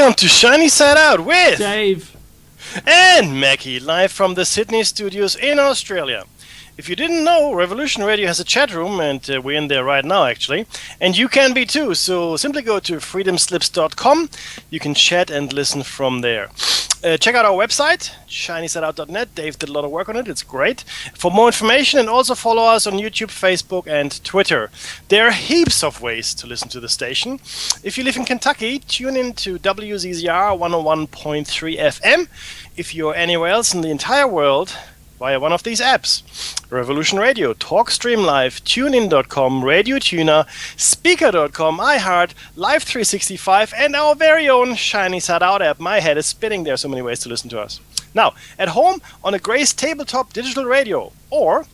Welcome to Shiny Side Out with Dave and Mackie, live from the Sydney studios in Australia. If you didn't know, Revolution Radio has a chat room, and we're in there right now, actually. And you can be too, so simply go to freedomslips.com. You can chat and listen from there. Check out our website, shinysideout.net. Dave did a lot of work on it. It's great. For more information, and also follow us on YouTube, Facebook, and Twitter. There are heaps of ways to listen to the station. If you live in Kentucky, tune in to WZZR 101.3 FM. If you're anywhere else in the entire world, via one of these apps: Revolution Radio, TalkStream Live, TuneIn.com, Radio Tuner, Speaker.com, iHeart, Live 365, and our very own Shiny Side Out app. My head is spinning. There are so many ways to listen to us. Now, at home on a Grace tabletop digital radio, or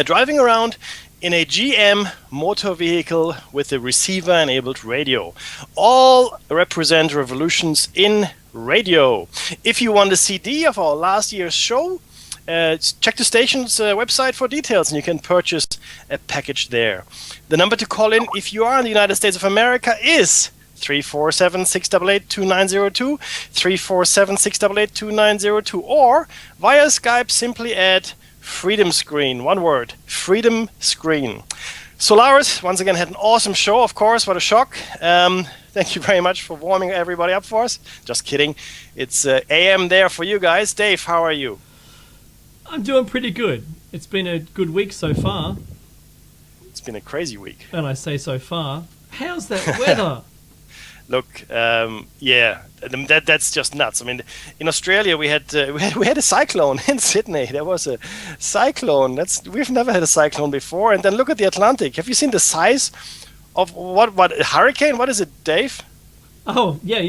driving around in a GM motor vehicle with a receiver-enabled radio. All represent revolutions in radio. If you want a CD of our last year's show, check the station's website for details, and you can purchase a package there. The number to call in if you are in the United States of America is 347-688-2902, 347-688-2902, or via Skype simply at Freedom Screen. One word, Freedom Screen. Solaris, once again, had an awesome show, of course. What a shock. Thank you very much for warming everybody up for us. Just kidding. It's AM there for you guys. Dave, how are you? I'm doing pretty good. It's been a good week so far. It's been a crazy week. And I say so far. How's that weather? Look, yeah, that's just nuts. I mean, in Australia we had a cyclone in Sydney. There was a cyclone. We've never had a cyclone before. And then look at the Atlantic. Have you seen the size of what a hurricane? What is it, Dave? Oh, yeah.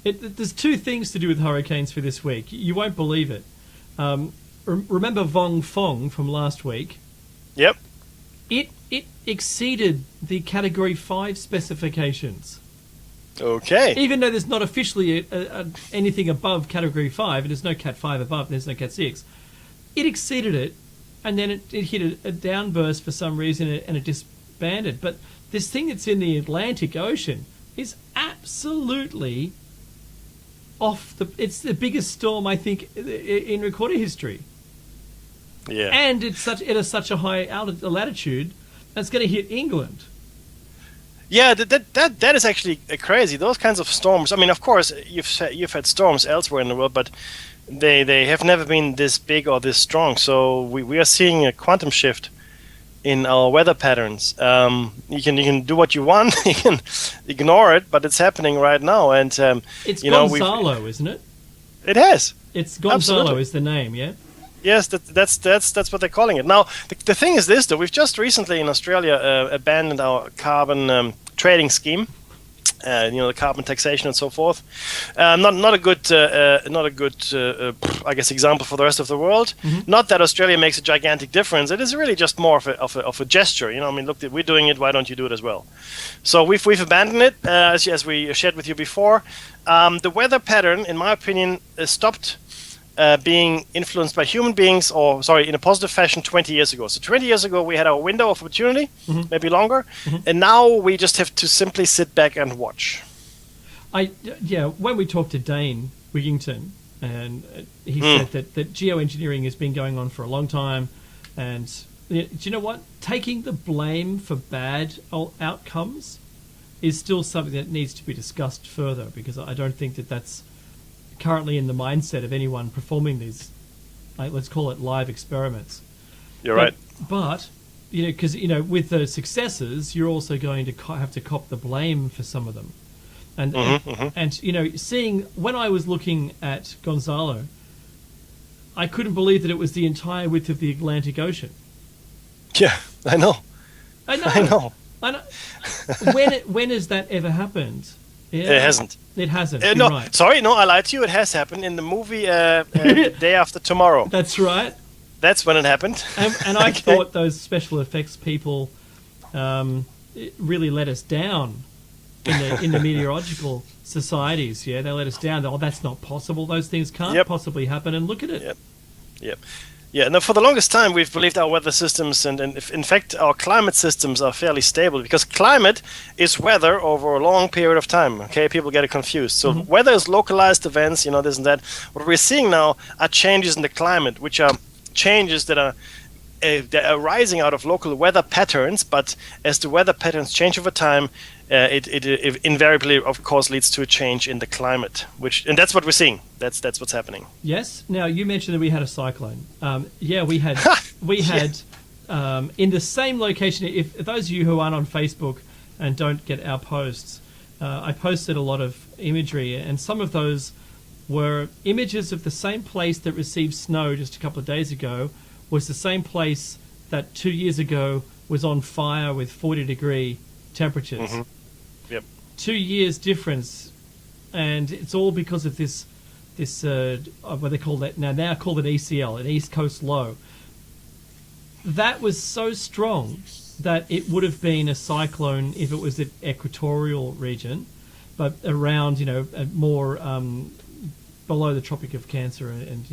There's two things to do with hurricanes for this week. You won't believe it. Remember Vong Fong from last week? Yep. It exceeded the Category 5 specifications. Okay. Even though there's not officially anything above Category 5, and there's no Cat 5 above, and there's no Cat 6, it exceeded it, and then it hit a downburst for some reason, and it disbanded. But this thing that's in the Atlantic Ocean is absolutely it's the biggest storm, I think, in recorded history. Yeah. And it is such a high latitude that's going to hit England. Yeah, that is actually crazy. Those kinds of storms. I mean, of course, you've had storms elsewhere in the world, but they have never been this big or this strong. So we are seeing a quantum shift in our weather patterns. You can do what you want, you can ignore it, but it's happening right now. And it's Gonzalo, isn't it? It has. It's Gonzalo. Absolutely. Is the name, yeah? Yes, that's what they're calling it. Now, the thing is this, though. We've just recently in Australia abandoned our carbon trading scheme. The carbon taxation and so forth. Not a good, I guess, example for the rest of the world. Mm-hmm. Not that Australia makes a gigantic difference. It is really just more of a gesture. I mean, look, we're doing it. Why don't you do it as well? So we've abandoned it, as we shared with you before. The weather pattern, in my opinion, stopped being influenced by human beings, in a positive fashion 20 years ago. So 20 years ago, we had our window of opportunity, mm-hmm. maybe longer, mm-hmm. and now we just have to simply sit back and watch. When we talked to Dane Wigington, and he said that geoengineering has been going on for a long time, and do you know what? Taking the blame for bad outcomes is still something that needs to be discussed further, because I don't think that's currently in the mindset of anyone performing these, let's call it live experiments. You're right. But, because, with the successes, you're also going to have to cop the blame for some of them. And, seeing, when I was looking at Gonzalo, I couldn't believe that it was the entire width of the Atlantic Ocean. Yeah, I know. When has that ever happened? Yeah. It hasn't. It hasn't. No, right. Sorry, no, I lied to you. It has happened in the movie Day After Tomorrow. That's right. That's when it happened. And I thought those special effects people really let us down in the meteorological societies. Yeah, they let us down. Oh, that's not possible. Those things can't possibly happen. And look at it. Yep. Yeah, no, for the longest time, we've believed our weather systems and in fact, our climate systems are fairly stable because climate is weather over a long period of time. Okay, people get it confused. So, weather is localized events, this and that. What we're seeing now are changes in the climate, which are changes that are arising out of local weather patterns. But as the weather patterns change over time, it invariably, of course, leads to a change in the climate, and that's what we're seeing. That's what's happening. Yes. Now you mentioned that we had a cyclone. We had in the same location. If those of you who aren't on Facebook and don't get our posts, I posted a lot of imagery, and some of those were images of the same place that received snow just a couple of days ago. Was the same place that 2 years ago was on fire with 40-degree temperatures. Mm-hmm. Yep. 2 years difference, and it's all because of this what they call that now called an ECL, an East Coast Low. That was so strong that it would have been a cyclone if it was the equatorial region, but around more below the Tropic of Cancer and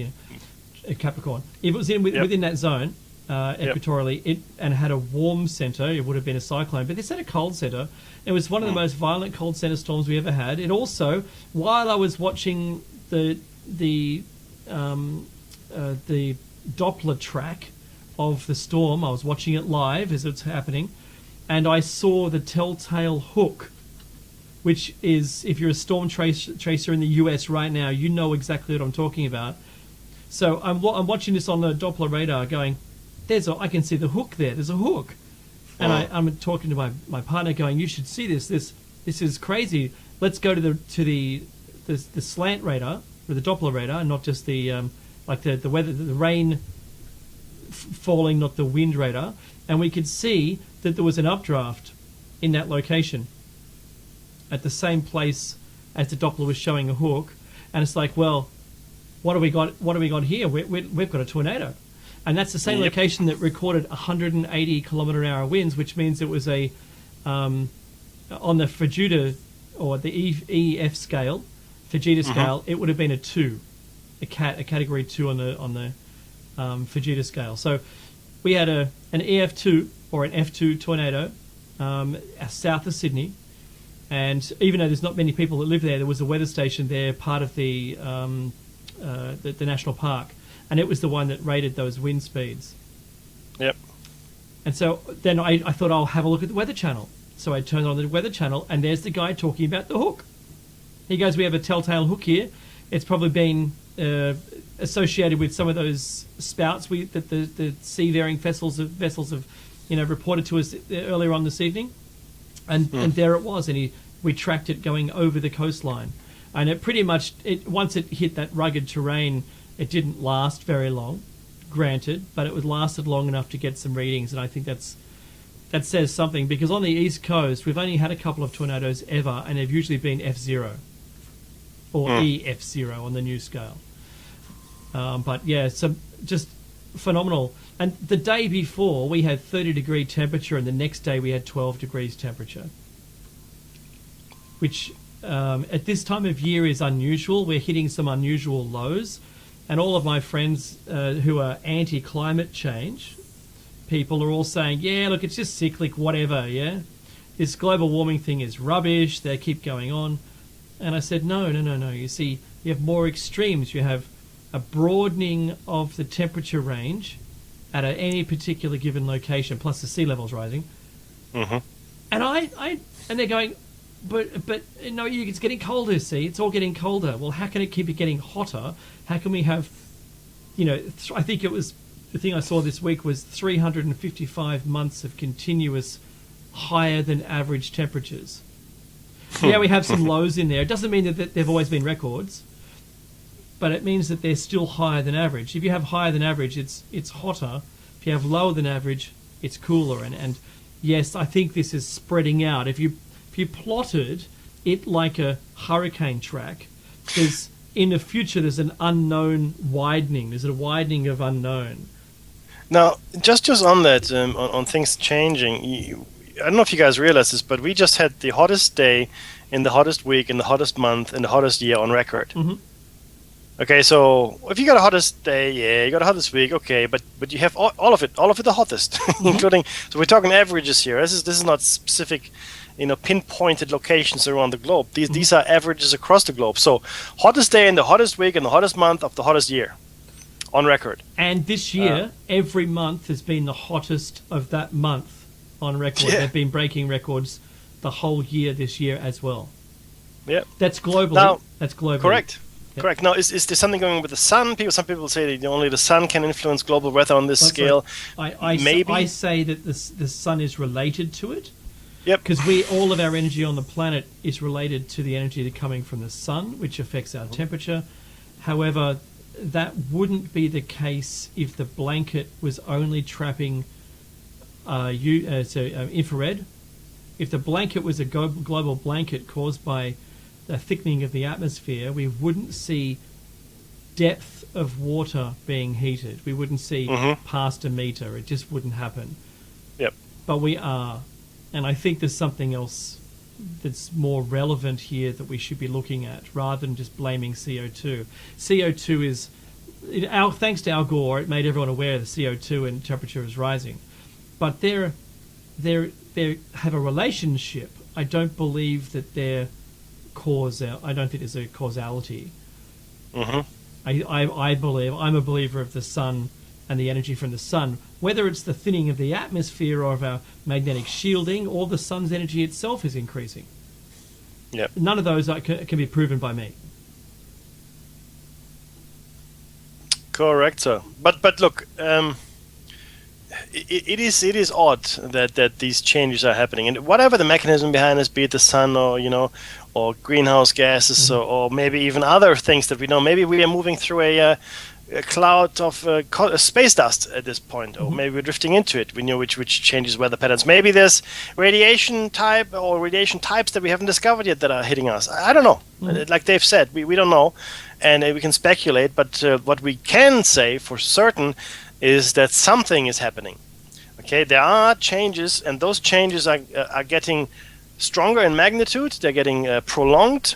Capricorn. If it was within that zone, equatorially, and had a warm centre, it would have been a cyclone. But this had a cold centre. It was one of the most violent cold centre storms we ever had. It also, while I was watching the Doppler track of the storm, I was watching it live as it's happening, and I saw the telltale hook, which is, if you're a storm tracer in the US right now, you know exactly what I'm talking about. So I'm watching this on the Doppler radar going, I can see the hook there. There's a hook. And I'm talking to my partner going, you should see this. This is crazy. Let's go to the slant radar, or the Doppler radar, not just the weather, the rain falling, not the wind radar. And we could see that there was an updraft in that location at the same place as the Doppler was showing a hook. And it's like, well, what have we got here? We've got a tornado. And that's the same location that recorded 180 kilometre-an-hour winds, which means it was on the Fujita, or the EF scale, Fujita scale, it would have been a 2, a category 2 on the Fujita scale. So we had an EF2 or an F2 tornado south of Sydney, and even though there's not many people that live there was a weather station there, part of the national park. And it was the one that rated those wind speeds. Yep. And so then I thought I'll have a look at the Weather Channel. So I turned on the Weather Channel, and there's the guy talking about the hook. He goes, we have a telltale hook here. It's probably been associated with some of those spouts that the seafaring vessels have reported to us earlier on this evening. And there it was, and we tracked it going over the coastline. And it pretty much, once it hit that rugged terrain, it didn't last very long, granted, but it lasted long enough to get some readings, and I think that says something, because on the East Coast, we've only had a couple of tornadoes ever, and they've usually been F0 or EF0 on the new scale. But yeah, so just phenomenal. And the day before, we had 30-degree temperature, and the next day we had 12 degrees temperature, which at this time of year is unusual. We're hitting some unusual lows. And all of my friends who are anti-climate change people are all saying, yeah, look, it's just cyclic, whatever, yeah? This global warming thing is rubbish. They keep going on. And I said, no. You see, you have more extremes. You have a broadening of the temperature range at any particular given location, plus the sea level's rising. Mm-hmm. And they're going, but no, it's getting colder, see? It's all getting colder. Well, how can it keep it getting hotter? How can we have, I think it was, the thing I saw this week was 355 months of continuous higher than average temperatures. Yeah, we have some lows in there. It doesn't mean that they've always been records, but it means that they're still higher than average. If you have higher than average, it's hotter. If you have lower than average, it's cooler. And yes, I think this is spreading out. If you plotted it like a hurricane track, in the future there's an unknown widening. There's a widening of unknown. Now, just on that, on things changing, I don't know if you guys realize this, but we just had the hottest day in the hottest week, in the hottest month, in the hottest year on record. Mm-hmm. Okay, so if you got a hottest day, yeah, you got a hottest week, okay, but you have all of it the hottest, including. So we're talking averages here. This is not specific, pinpointed locations around the globe. These are averages across the globe. So hottest day in the hottest week and the hottest month of the hottest year, on record. And this year, every month has been the hottest of that month on record. Yeah. They've been breaking records the whole year this year as well. Yeah. That's globally. Now, That's globally. Correct. Yep. Correct. Now, is there something going on with the sun? Some people say that only the sun can influence global weather on this scale. Maybe. I say that the sun is related to it. Yep. Because all of our energy on the planet is related to the energy coming from the sun, which affects our temperature. However, that wouldn't be the case if the blanket was only trapping infrared. If the blanket was a global blanket caused by the thickening of the atmosphere, we wouldn't see depth of water being heated. We wouldn't see past a meter. It just wouldn't happen. Yep. But we are. And I think there's something else that's more relevant here that we should be looking at rather than just blaming CO2. CO2 is, thanks to Al Gore, it made everyone aware that CO2 and temperature is rising. But they have a relationship. I don't believe that they're I don't think there's a causality. I believe, I'm a believer of the sun and the energy from the sun, whether it's the thinning of the atmosphere or of our magnetic shielding or the sun's energy itself is increasing. Yep. None of those can be proven by me. Correct, sir. But look, it is odd that these changes are happening, and whatever the mechanism behind this, be it the sun or greenhouse gases or maybe even other things that we know. Maybe we are moving through a cloud of space dust at this point, or maybe we're drifting into it. We know which changes weather patterns. Maybe there's radiation type or radiation types that we haven't discovered yet that are hitting us. I don't know. Like Dave said, we don't know, and we can speculate. But what we can say for certain is that something is happening. Okay, there are changes, and those changes are getting stronger in magnitude. They're getting prolonged,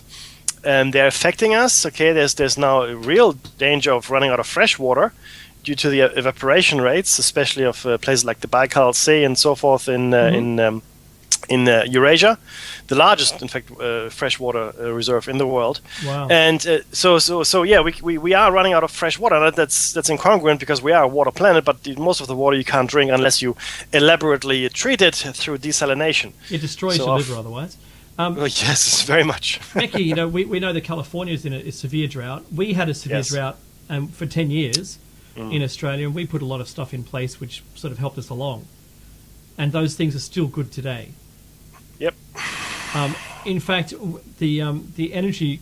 and they're affecting us. Okay, there's now a real danger of running out of fresh water due to the evaporation rates, especially of places like the Baikal Sea and so forth in Eurasia, the largest, in fact, freshwater reserve in the world. Wow. And so yeah, we are running out of fresh water. That's incongruent because we are a water planet, but most of the water you can't drink unless you elaborately treat it through desalination. It destroys your liver otherwise. Yes, very much. Becky, we know that California is in a severe drought. We had a severe drought for 10 years in Australia, and we put a lot of stuff in place which sort of helped us along. And those things are still good today. Yep. In fact, the energy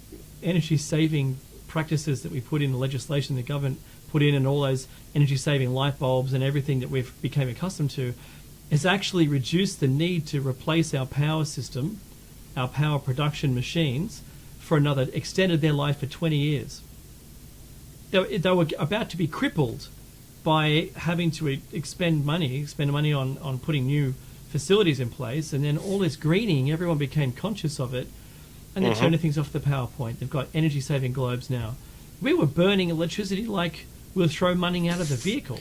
saving practices that we put in the legislation the government put in, and all those energy saving light bulbs and everything that we've become accustomed to, has actually reduced the need to replace our power system, our power production machines, extended their life for 20 years. They were about to be crippled by having to spend money on putting new facilities in place, and then all this greening, everyone became conscious of it, and they're turning things off the power point. They've got energy saving globes now. We were burning electricity like we'll throw money out of the vehicle.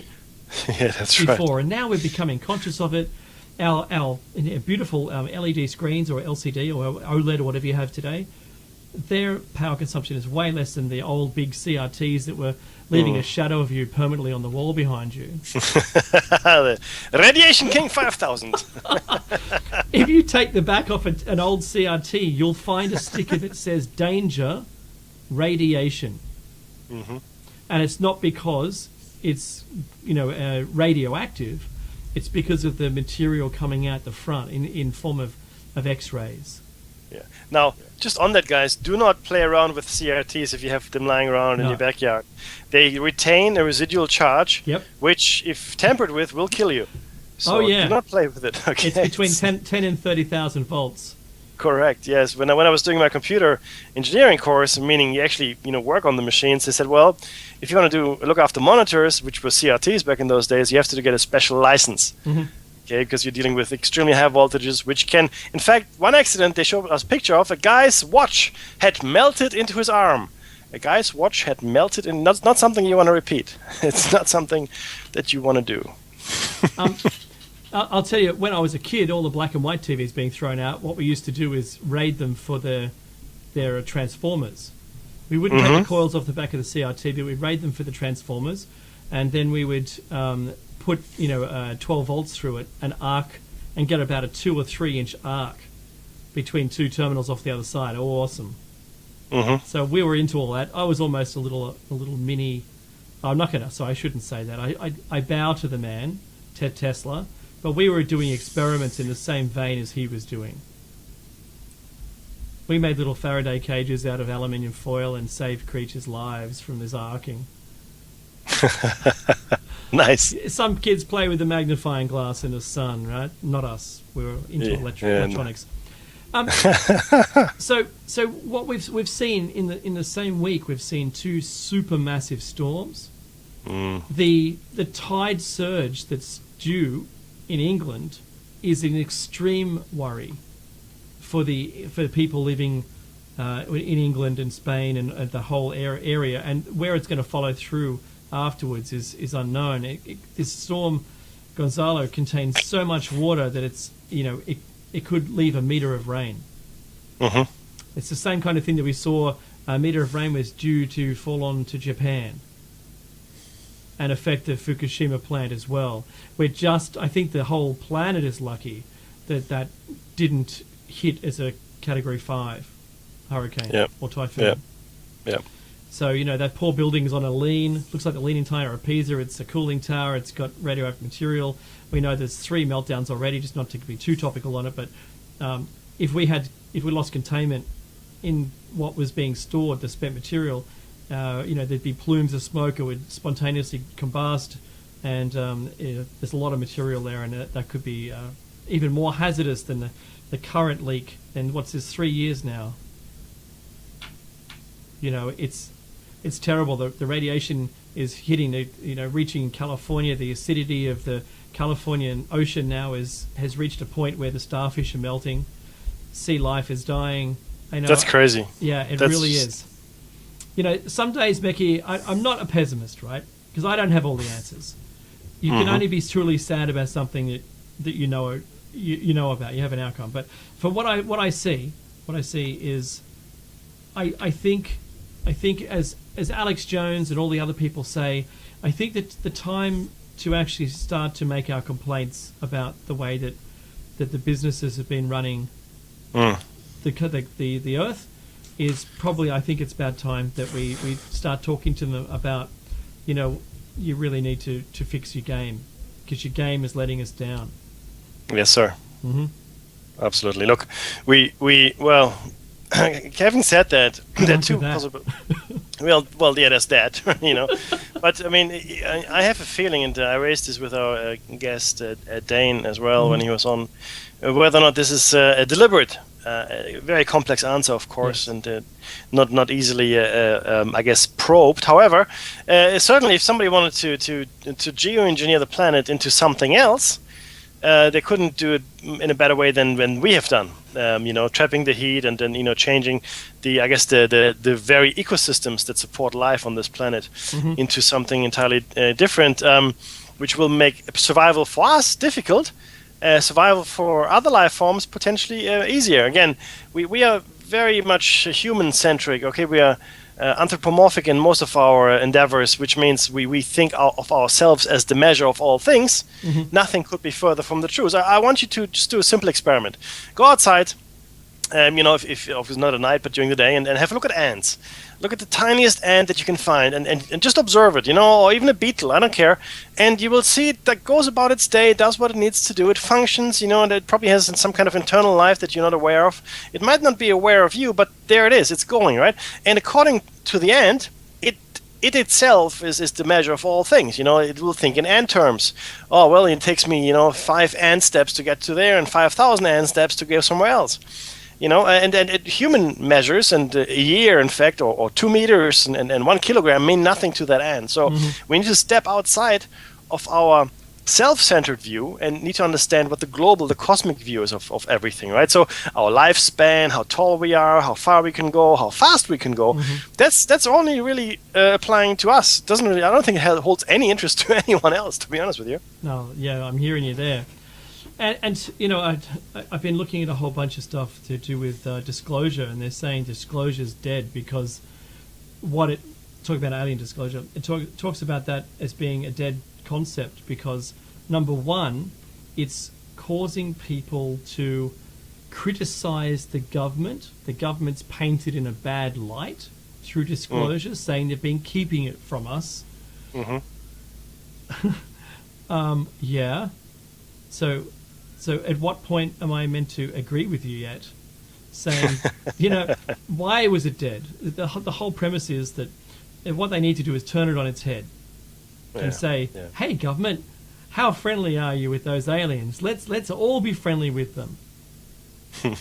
Yeah, that's before, right. And now we're becoming conscious of it. Our beautiful LED screens or LCD or OLED or whatever you have today, their power consumption is way less than the old big CRTs that were leaving a shadow of you permanently on the wall behind you. The Radiation King 5000. If you take the back off an old CRT, you'll find a sticker that says danger, radiation. And it's not because it's radioactive. It's because of the material coming out the front in form of X-rays. Yeah. Now, just on that, guys, do not play around with CRTs if you have them lying around in your backyard. They retain a residual charge, which, if tampered with, will kill you. So do not play with it. Okay. It's between 10 and 30,000 volts. Correct. Yes. When I was doing my computer engineering course, meaning you actually work on the machines, they said, well, if you want to look after monitors, which were CRTs back in those days, you have to get a special license. Okay, because you're dealing with extremely high voltages, which can, in fact, one accident they showed us a picture of, a guy's watch had melted into his arm, a guy's watch had melted, and not something you want to repeat. It's not something that you want to do. I'll tell you, when I was a kid, all the black and white TVs being thrown out, what we used to do is raid them for their transformers. We wouldn't take the coils off the back of the CRT, but we'd raid them for the transformers, and then we would put 12 volts through it, an arc, and get about a 2 or 3 inch arc between two terminals off the other side. Oh, awesome! So we were into all that. I was almost a little mini. I'm not gonna. So I shouldn't say that. I bow to the man, Ted Tesla, but we were doing experiments in the same vein as he was doing. We made little Faraday cages out of aluminium foil and saved creatures' lives from this arcing. Nice. Some kids play with the magnifying glass in the sun, right? Not us. We were into electronics. So what we've seen in the same week, we've seen 2 supermassive storms. The tide surge that's due in England is an extreme worry for the people living in England and Spain and the whole area, and where it's going to follow through afterwards is unknown. This storm Gonzalo contains so much water that it could leave a meter of rain. It's the same kind of thing that we saw. A meter of rain was due to fall onto Japan and affect the Fukushima plant as well. I think the whole planet is lucky that didn't hit as a Category 5 hurricane or typhoon. Yeah. So, that poor building is on a lean. Looks like the Leaning Tower of Pisa. It's a cooling tower. It's got radioactive material. We know there's 3 meltdowns already, just not to be too topical on it. But if we lost containment in what was being stored, the spent material, there'd be plumes of smoke. It would spontaneously combust. And there's a lot of material there. And that could be even more hazardous than the current leak. And what's this, 3 years now? It's terrible. The radiation is hitting, reaching California. The acidity of the Californian ocean now has reached a point where the starfish are melting. Sea life is dying. That's crazy. Yeah, it really is. Some days, Becky, I'm not a pessimist, right? Because I don't have all the answers. You can only be truly sad about something that you know about. You have an outcome. But for what I see is, I think as Alex Jones and all the other people say, I think that the time to actually start to make our complaints about the way that the businesses have been running the earth is probably, I think it's about time that we start talking to them about, you really need to fix your game because your game is letting us down. Yes, sir. Absolutely. Look, having said that, there are 2 possible. Well, yeah, there's that, But I mean, I have a feeling, and I raised this with our guest Dane as well when he was on, whether or not this is a deliberate, very complex answer, of course, and not easily, I guess, probed. However, certainly, if somebody wanted to geoengineer the planet into something else, they couldn't do it in a better way than we have done. Trapping the heat and then changing the very ecosystems that support life on this planet into something entirely different, which will make survival for us difficult, survival for other life forms potentially easier. Again, we are very much human centric. Okay, we are anthropomorphic in most of our endeavors, which means we think of ourselves as the measure of all things. Nothing could be further from the truth. I want you to just do a simple experiment. Go outside, if it's not at night, but during the day, and have a look at ants. Look at the tiniest ant that you can find and just observe it, or even a beetle, I don't care. And you will see it that goes about its day, does what it needs to do, it functions, and it probably has some kind of internal life that you're not aware of. It might not be aware of you, but there it is, it's going, right? And according to the ant, it itself is the measure of all things. It will think in ant terms. Oh, well, it takes me, 5 ant steps to get to there and 5,000 ant steps to go somewhere else. And human measures and a year, in fact, or 2 meters and 1 kilogram mean nothing to that ant. So we need to step outside of our self-centered view and need to understand what the global, the cosmic view is of everything, right? So our lifespan, how tall we are, how far we can go, how fast we can go, that's only really applying to us. Doesn't really, I don't think it holds any interest to anyone else, to be honest with you. No, yeah, I'm hearing you there. And you know, I've been looking at a whole bunch of stuff to do with disclosure, and they're saying disclosure's dead because talking about alien disclosure, it talks about that as being a dead concept because, number one, it's causing people to criticize the government. The government's painted in a bad light through disclosure, saying they've been keeping it from us. Yeah. So at what point am I meant to agree with you yet? Saying, you know, why was it dead? The whole premise is that what they need to do is turn it on its head and say, hey, government, how friendly are you with those aliens? Let's all be friendly with them.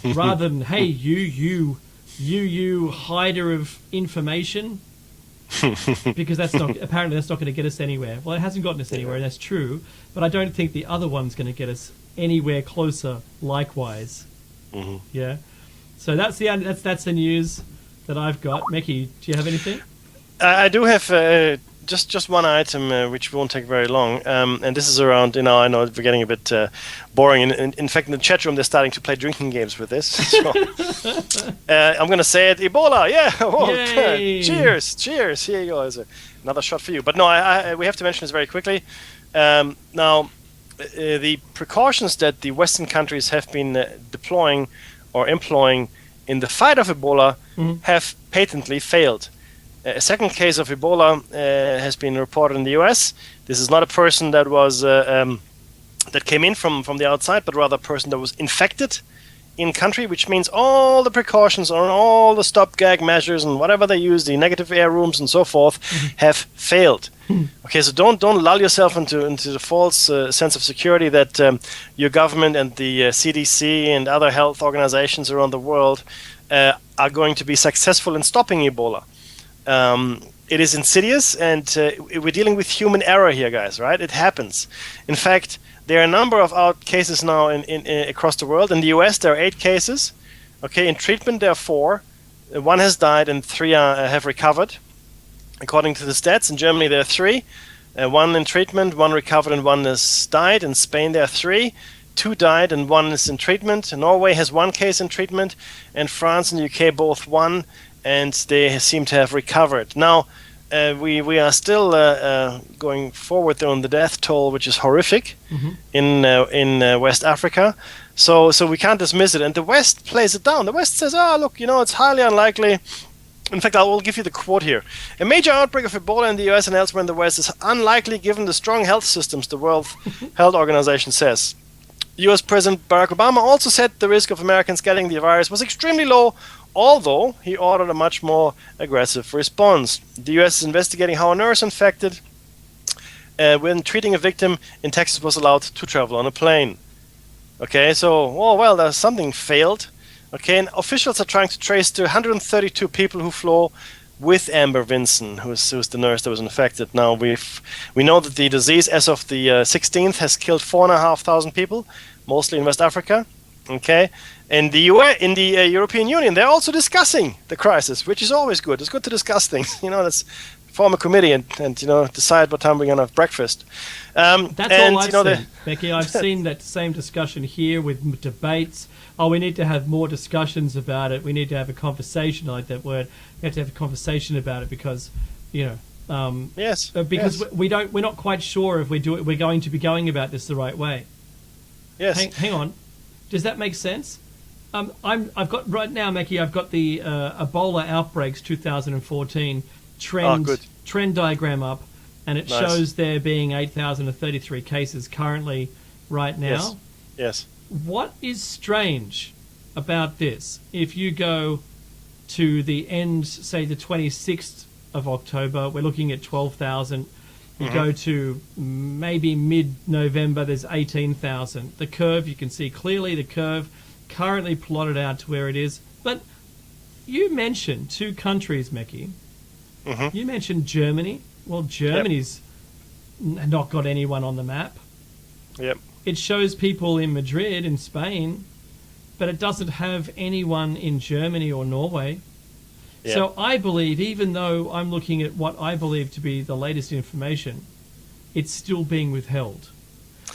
Rather than, hey, you hider of information. Because apparently that's not going to get us anywhere. Well, it hasn't gotten us anywhere, and that's true. But I don't think the other one's going to get us anywhere closer. Likewise, yeah. So that's the news that I've got. Mickey, do you have anything? I do have just one item which won't take very long, and this is around. You know, I know we're getting a bit boring. In fact, in the chat room, they're starting to play drinking games with this. So, I'm going to say it. Ebola, yeah. Oh, cheers. Here you go. There's another shot for you. But no, we have to mention this very quickly. Now, the precautions that the Western countries have been deploying or employing in the fight of Ebola have patently failed. A second case of Ebola has been reported in the U.S. This is not a person that was that came in from the outside, but rather a person that was infected in country, which means all the precautions and all the stopgap measures and whatever they use, the negative air rooms and so forth, have failed. Okay, so don't lull yourself into the false sense of security that your government and the CDC and other health organizations around the world are going to be successful in stopping Ebola. It is insidious, and we're dealing with human error here, guys, right? It happens. In fact, there are a number of cases now in across the world. In the US, there are 8 cases. Okay, in treatment, there are 4. 1 has died, and 3 have recovered. According to the stats, in Germany, there are 3. 1 in treatment, 1 recovered, and 1 has died. In Spain, there are 3. 2 died, and 1 is in treatment. Norway has 1 case in treatment, and France and UK both 1. And they seem to have recovered. Now, we are still going forward on the death toll, which is horrific in West Africa. So we can't dismiss it. And the West plays it down. The West says, look, you know, it's highly unlikely. In fact, I will give you the quote here. A major outbreak of Ebola in the US and elsewhere in the West is unlikely given the strong health systems, the World Health Organization says. US President Barack Obama also said the risk of Americans getting the virus was extremely low, although he ordered a much more aggressive response. The U.S. is investigating how a nurse infected when treating a victim in Texas was allowed to travel on a plane. Okay, so, there's something failed. Okay, and officials are trying to trace the 132 people who flew with Amber Vinson, who's the nurse that was infected. Now, we know that the disease, as of the 16th, has killed 4,500 people, mostly in West Africa. Okay, in the European Union, they're also discussing the crisis, which is always good. It's good to discuss things. You know, let's form a committee and you know, decide what time we're gonna have breakfast. That's all I've seen, Becky. I've seen that same discussion here with debates. Oh, we need to have more discussions about it. We need to have a conversation. I like that word. We have to have a conversation about it because, you know, we're not quite sure if we're going to be going about this the right way. Yes. Hang on. Does that make sense? I've got right now, Mackie. I've got the Ebola outbreaks 2014 trend diagram up, and it shows there being 8,033 cases currently right now. Yes. What is strange about this? If you go to the end, say the 26th of October, we're looking at 12,000. You go to maybe mid-November, there's 18,000. The curve, you can see clearly the curve currently plotted out to where it is. But you mentioned 2 countries, Mickey. You mentioned Germany. Well, Germany's not got anyone on the map. Yep. It shows people in Madrid, in Spain, but it doesn't have anyone in Germany or Norway. Yeah. So I believe, even though I'm looking at what I believe to be the latest information, it's still being withheld.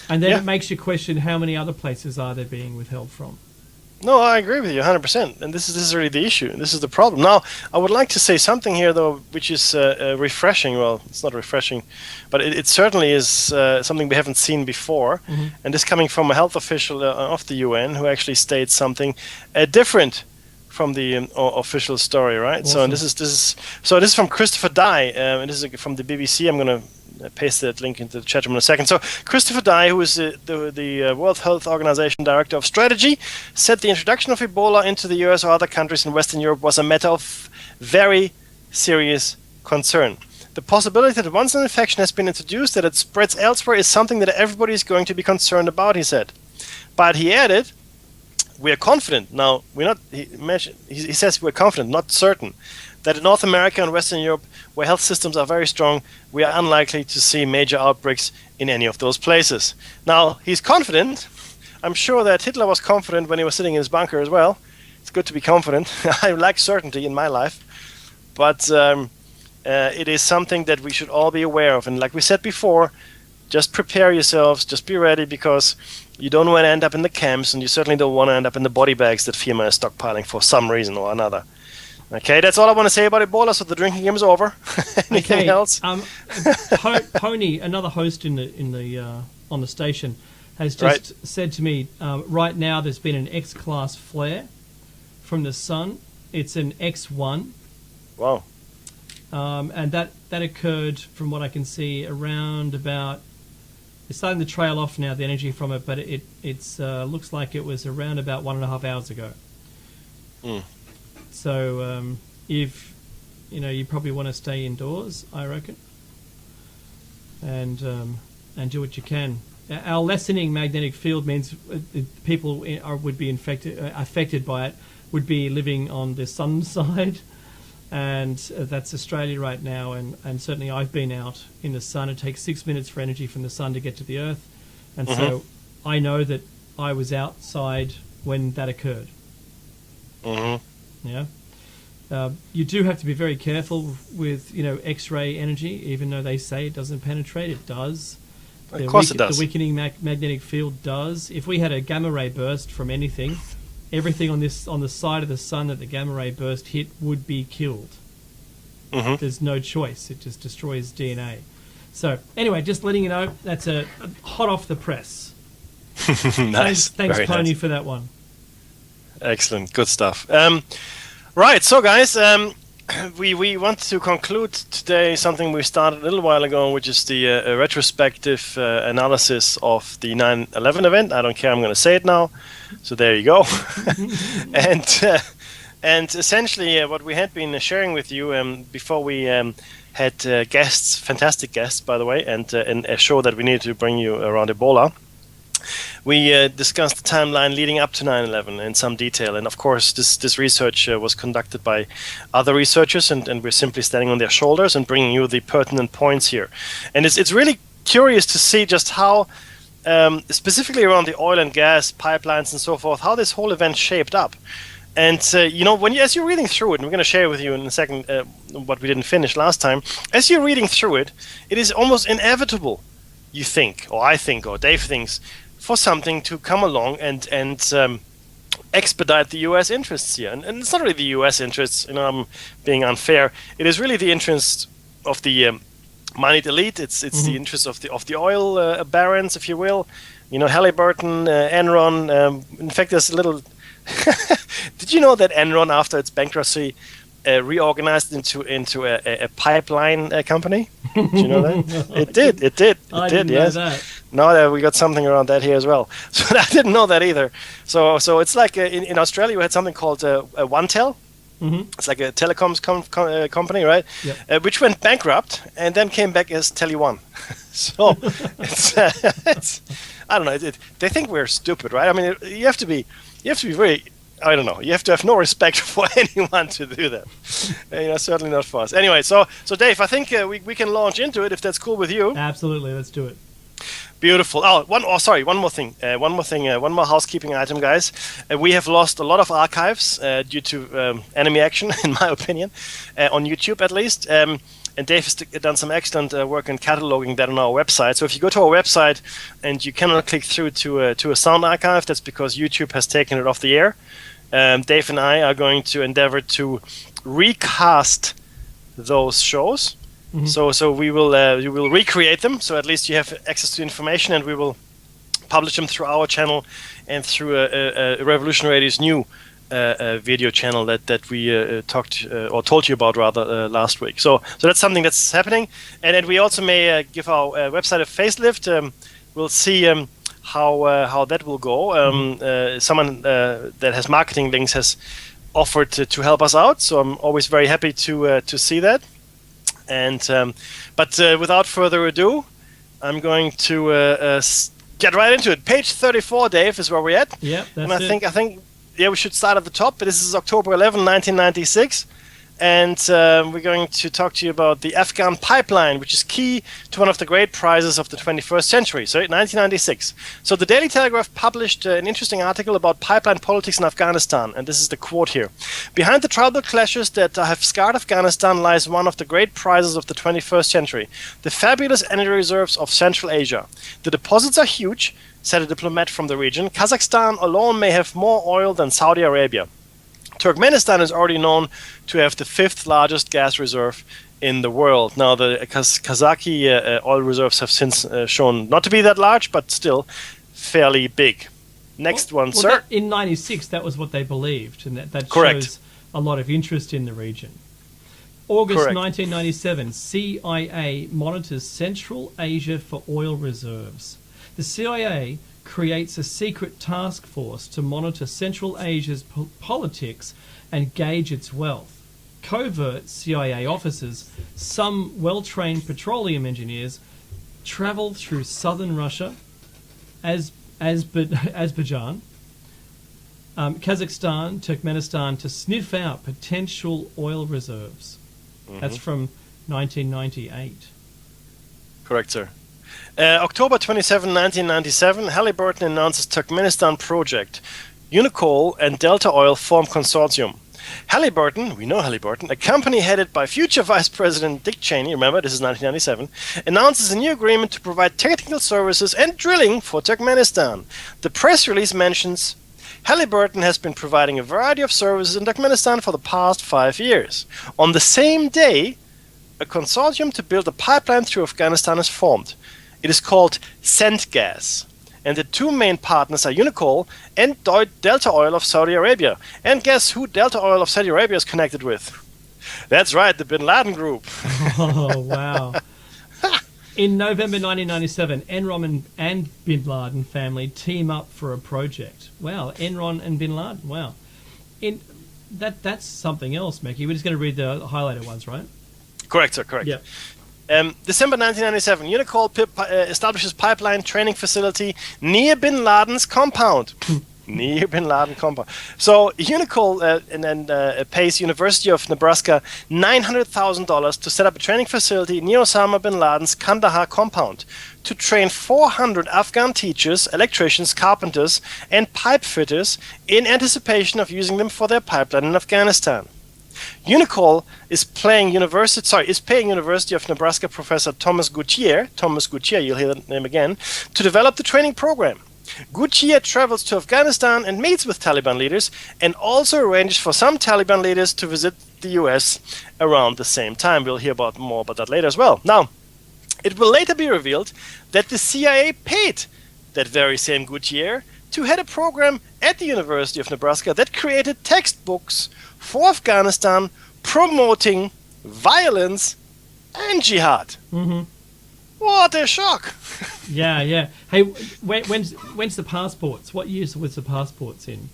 And then Yeah. it makes you question how many other places are they being withheld from. No, I agree with you 100%. And this is really the issue. This is the problem. Now, I would like to say something here, though, which is refreshing. Well, it's not refreshing, but it certainly is something we haven't seen before. And this coming from a health official of the UN who actually states something different from the official story, right? So, Awesome. and this is from Christopher Dye, and this is from the BBC. I'm going to paste that link into the chat room in a second. So Christopher Dye, who is the World Health Organization Director of Strategy, said the introduction of Ebola into the US or other countries in Western Europe was a matter of very serious concern. The possibility that once an infection has been introduced, that it spreads elsewhere is something that everybody is going to be concerned about, he said. But he added, we are confident. Now, we're not, he says we're confident, not certain, that in North America and Western Europe, where health systems are very strong, we are unlikely to see major outbreaks in any of those places. Now, he's confident. I'm sure that Hitler was confident when he was sitting in his bunker as well. It's good to be confident. I like certainty in my life. But it is something that we should all be aware of. And like we said before, just prepare yourselves, just be ready, because you don't want to end up in the camps, and you certainly don't want to end up in the body bags that FEMA is stockpiling for some reason or another. Okay, that's all I want to say about Ebola. So the drinking game is over. Anything else? Pony, another host in the on the station, has just said to me, right now there's been an X-class flare from the sun. It's an X1. Wow. And that occurred, from what I can see, around about. It's starting to trail off now, the energy from it, but it's looks like it was around about 1.5 hours ago. So if you probably want to stay indoors, I reckon, and do what you can. Our lessening magnetic field means people would be affected by it, would be living on the sun side, and that's Australia right now. And certainly I've been out in the sun. It takes 6 minutes for energy from the sun to get to the Earth, and so I know that I was outside when that occurred. Yeah. You do have to be very careful with X-ray energy, even though they say it doesn't penetrate. It does. Of course it does. The weakening magnetic field does. If we had a gamma ray burst from anything, everything on the side of the sun that the gamma ray burst hit would be killed. There's no choice. It just destroys DNA. So anyway, just letting you know, that's a hot off the press. Nice. Thanks Very Pony, nice. for that one. Excellent. Good stuff. Right, so guys, we want to conclude today something we started a little while ago, which is the retrospective analysis of the 9/11 event. I don't care, I'm going to say it now. So there you go. And essentially what we had been sharing with you before we had guests, fantastic guests, by the way, and a show that we needed to bring you around Ebola. We discussed the timeline leading up to 9/11 in some detail, and of course this research was conducted by other researchers, and we're simply standing on their shoulders and bringing you the pertinent points here. And it's really curious to see just how, specifically around the oil and gas pipelines and so forth, how this whole event shaped up. And as you're reading through it, and we're going to share with you in a second what we didn't finish last time, as you're reading through it, it is almost inevitable, you think, or I think, or Dave thinks, for something to come along and expedite the U.S. interests here. And it's not really the U.S. interests, I'm being unfair. It is really the interest of the moneyed elite. It's the interest of the oil barons, if you will. Halliburton, Enron. In fact, there's a little... Did you know that Enron, after its bankruptcy, reorganized into a pipeline company? Did you know that? It did. I didn't know that. No, we got something around that here as well. So I didn't know that either. So it's like in Australia we had something called OneTel. It's like a telecoms company, right? Yep. Which went bankrupt and then came back as TeleOne. So it's I don't know. They think we're stupid, right? I mean, you have to be very. I don't know. You have to have no respect for anyone to do that. Certainly not for us. Anyway, so Dave, I think we can launch into it if that's cool with you. Absolutely, let's do it. Beautiful. One more thing. One more housekeeping item, guys. We have lost a lot of archives due to enemy action, in my opinion, on YouTube at least. And Dave has done some excellent work in cataloging that on our website. So if you go to our website and you cannot click through to a sound archive, that's because YouTube has taken it off the air. Dave and I are going to endeavor to recast those shows. Mm-hmm. So we will recreate them. So at least you have access to information, and we will publish them through our channel and through a Revolution Radio's new video channel that we told you about rather last week. So that's something that's happening, and then we also may give our website a facelift. We'll see how that will go. Someone that has marketing links has offered to help us out, so I'm always very happy to see that. And but without further ado, I'm going to get right into it. Page 34, Dave, is where we're at. Yeah, that's and I think we should start at the top. This is October 11, 1996. And we're going to talk to you about the Afghan pipeline, which is key to one of the great prizes of the 21st century, so 1996. So the Daily Telegraph published an interesting article about pipeline politics in Afghanistan, and this is the quote here. Behind the tribal clashes that have scarred Afghanistan lies one of the great prizes of the 21st century, the fabulous energy reserves of Central Asia. The deposits are huge, said a diplomat from the region. Kazakhstan alone may have more oil than Saudi Arabia. Turkmenistan is already known to have the 5th largest gas reserve in the world. Now, the Kazakhi oil reserves have since shown not to be that large, but still fairly big. Next one, sir. In 96, that was what they believed, and that Correct. shows a lot of interest in the region. August Correct. 1997, CIA monitors Central Asia for oil reserves. The CIA creates a secret task force to monitor Central Asia's politics and gauge its wealth. Covert CIA officers, some well-trained petroleum engineers, travel through southern Russia, Azerbaijan, Kazakhstan, Turkmenistan to sniff out potential oil reserves. Mm-hmm. That's from 1998. Correct, sir. October 27, 1997, Halliburton announces Turkmenistan project. Unocal and Delta Oil form consortium. Halliburton, we know Halliburton, a company headed by future Vice President Dick Cheney, remember this is 1997, announces a new agreement to provide technical services and drilling for Turkmenistan. The press release mentions Halliburton has been providing a variety of services in Turkmenistan for the past 5 years. On the same day, a consortium to build a pipeline through Afghanistan is formed. It is called CENTGAS, and the two main partners are Unocal and Delta Oil of Saudi Arabia. And guess who Delta Oil of Saudi Arabia is connected with? That's right, the Bin Laden Group. Oh, wow. In November 1997, Enron and Bin Laden family team up for a project. Wow, Enron and Bin Laden, wow. That's something else, Mackie. We're just going to read the highlighted ones, right? Correct, sir, correct. Yeah. December 1997, Unocal establishes pipeline training facility near Bin Laden's compound. Near Bin Laden compound. So Unocal pays University of Nebraska $900,000 to set up a training facility near Osama Bin Laden's Kandahar compound to train 400 Afghan teachers, electricians, carpenters, and pipe fitters in anticipation of using them for their pipeline in Afghanistan. Unocal is paying University of Nebraska professor Thomas Gouttiere, you'll hear that name again, to develop the training program. Gouttiere travels to Afghanistan and meets with Taliban leaders, and also arranges for some Taliban leaders to visit the US around the same time. We'll hear more about that later as well. Now, it will later be revealed that the CIA paid that very same Gouttiere to head a program at the University of Nebraska that created textbooks for Afghanistan promoting violence and jihad. Mm-hmm. What a shock! Yeah. Hey, when's the passports? What years was the passports in? Do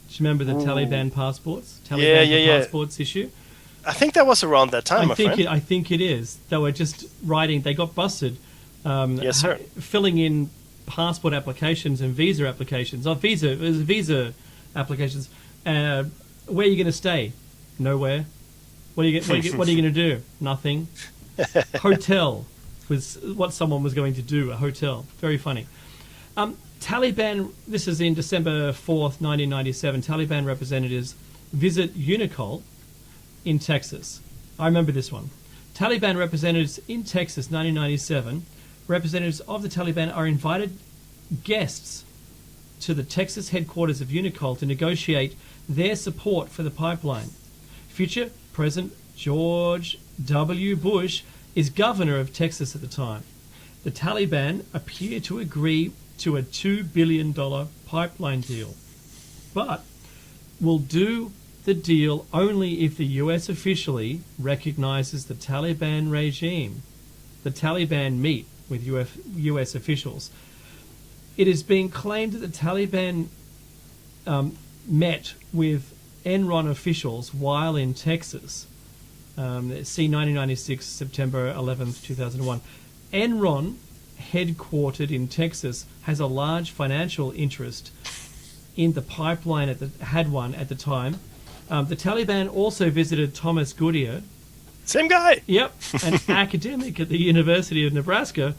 you remember the Taliban passports? Passports issue? I think that was around that time, my friend. I think it is. They were just writing. They got busted. Yes, sir. Filling in passport applications and visa applications. Visa applications. Where are you going to stay? Nowhere. What are you going to do? Nothing. Hotel. was what someone was going to do, a hotel. Very funny. Taliban, this is in December 4th, 1997, Taliban representatives visit Unicol in Texas. I remember this one. Taliban representatives in Texas, 1997. Representatives of the Taliban are invited guests to the Texas headquarters of Unicol to negotiate their support for the pipeline. Future President George W. Bush is governor of Texas at the time. The Taliban appear to agree to a $2 billion pipeline deal, but will do the deal only if the US officially recognizes the Taliban regime. The Taliban meet with US officials. It is being claimed that the Taliban met with Enron officials while in Texas. See 1996, September 11th, 2001. Enron, headquartered in Texas, has a large financial interest in the pipeline had one at the time. The Taliban also visited Thomas Goodyear. Same guy. Yep, an academic at the University of Nebraska,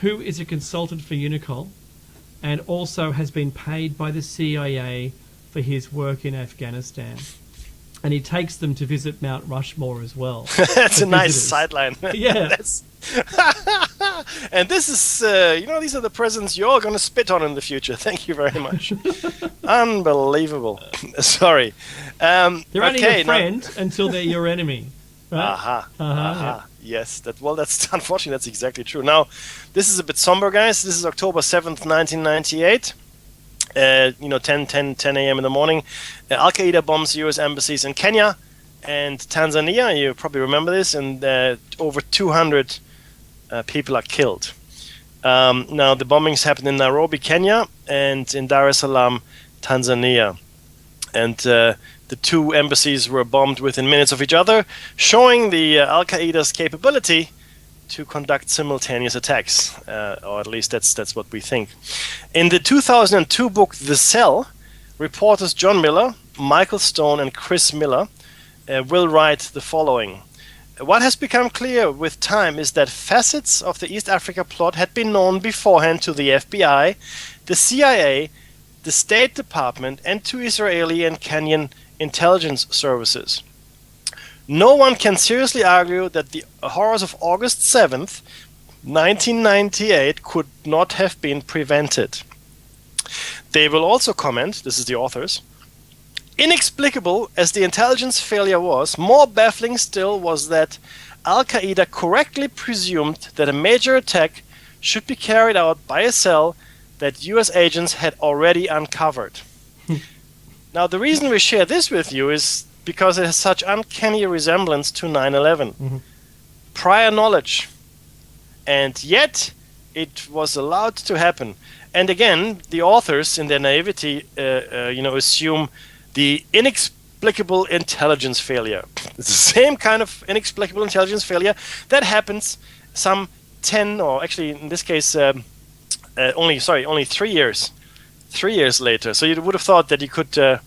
who is a consultant for Unicol, and also has been paid by the CIA for his work in Afghanistan. And he takes them to visit Mount Rushmore as well. That's a nice sideline. Yeah. And this is, these are the presents you're going to spit on in the future. Thank you very much. Unbelievable. Sorry. They're only your friend until they're your enemy. Right? Yeah. Yes. That's unfortunately, that's exactly true. Now, this is a bit somber, guys. This is October 7th, 1998. 10 a.m. in the morning. Al-Qaeda bombs U.S. embassies in Kenya and Tanzania. You probably remember this. And over 200 people are killed. Now, the bombings happened in Nairobi, Kenya, and in Dar es Salaam, Tanzania. And the two embassies were bombed within minutes of each other, showing the Al-Qaeda's capability to conduct simultaneous attacks, or at least that's what we think. In the 2002 book The Cell, reporters John Miller, Michael Stone, and Chris Miller will write the following. What has become clear with time is that facets of the East Africa plot had been known beforehand to the FBI, the CIA, the State Department, and to Israeli and Kenyan intelligence services. No one can seriously argue that the horrors of August 7th, 1998 could not have been prevented. They will also comment, this is the authors, inexplicable as the intelligence failure was, more baffling still was that Al-Qaeda correctly presumed that a major attack should be carried out by a cell that US agents had already uncovered. Now, the reason we share this with you is because it has such uncanny resemblance to 9/11. Mm-hmm. Prior knowledge. And yet, it was allowed to happen. And again, the authors, in their naivety, assume the inexplicable intelligence failure. It's the same kind of inexplicable intelligence failure that happens some 10, or actually in this case, only 3 years. 3 years later. So you would have thought that you could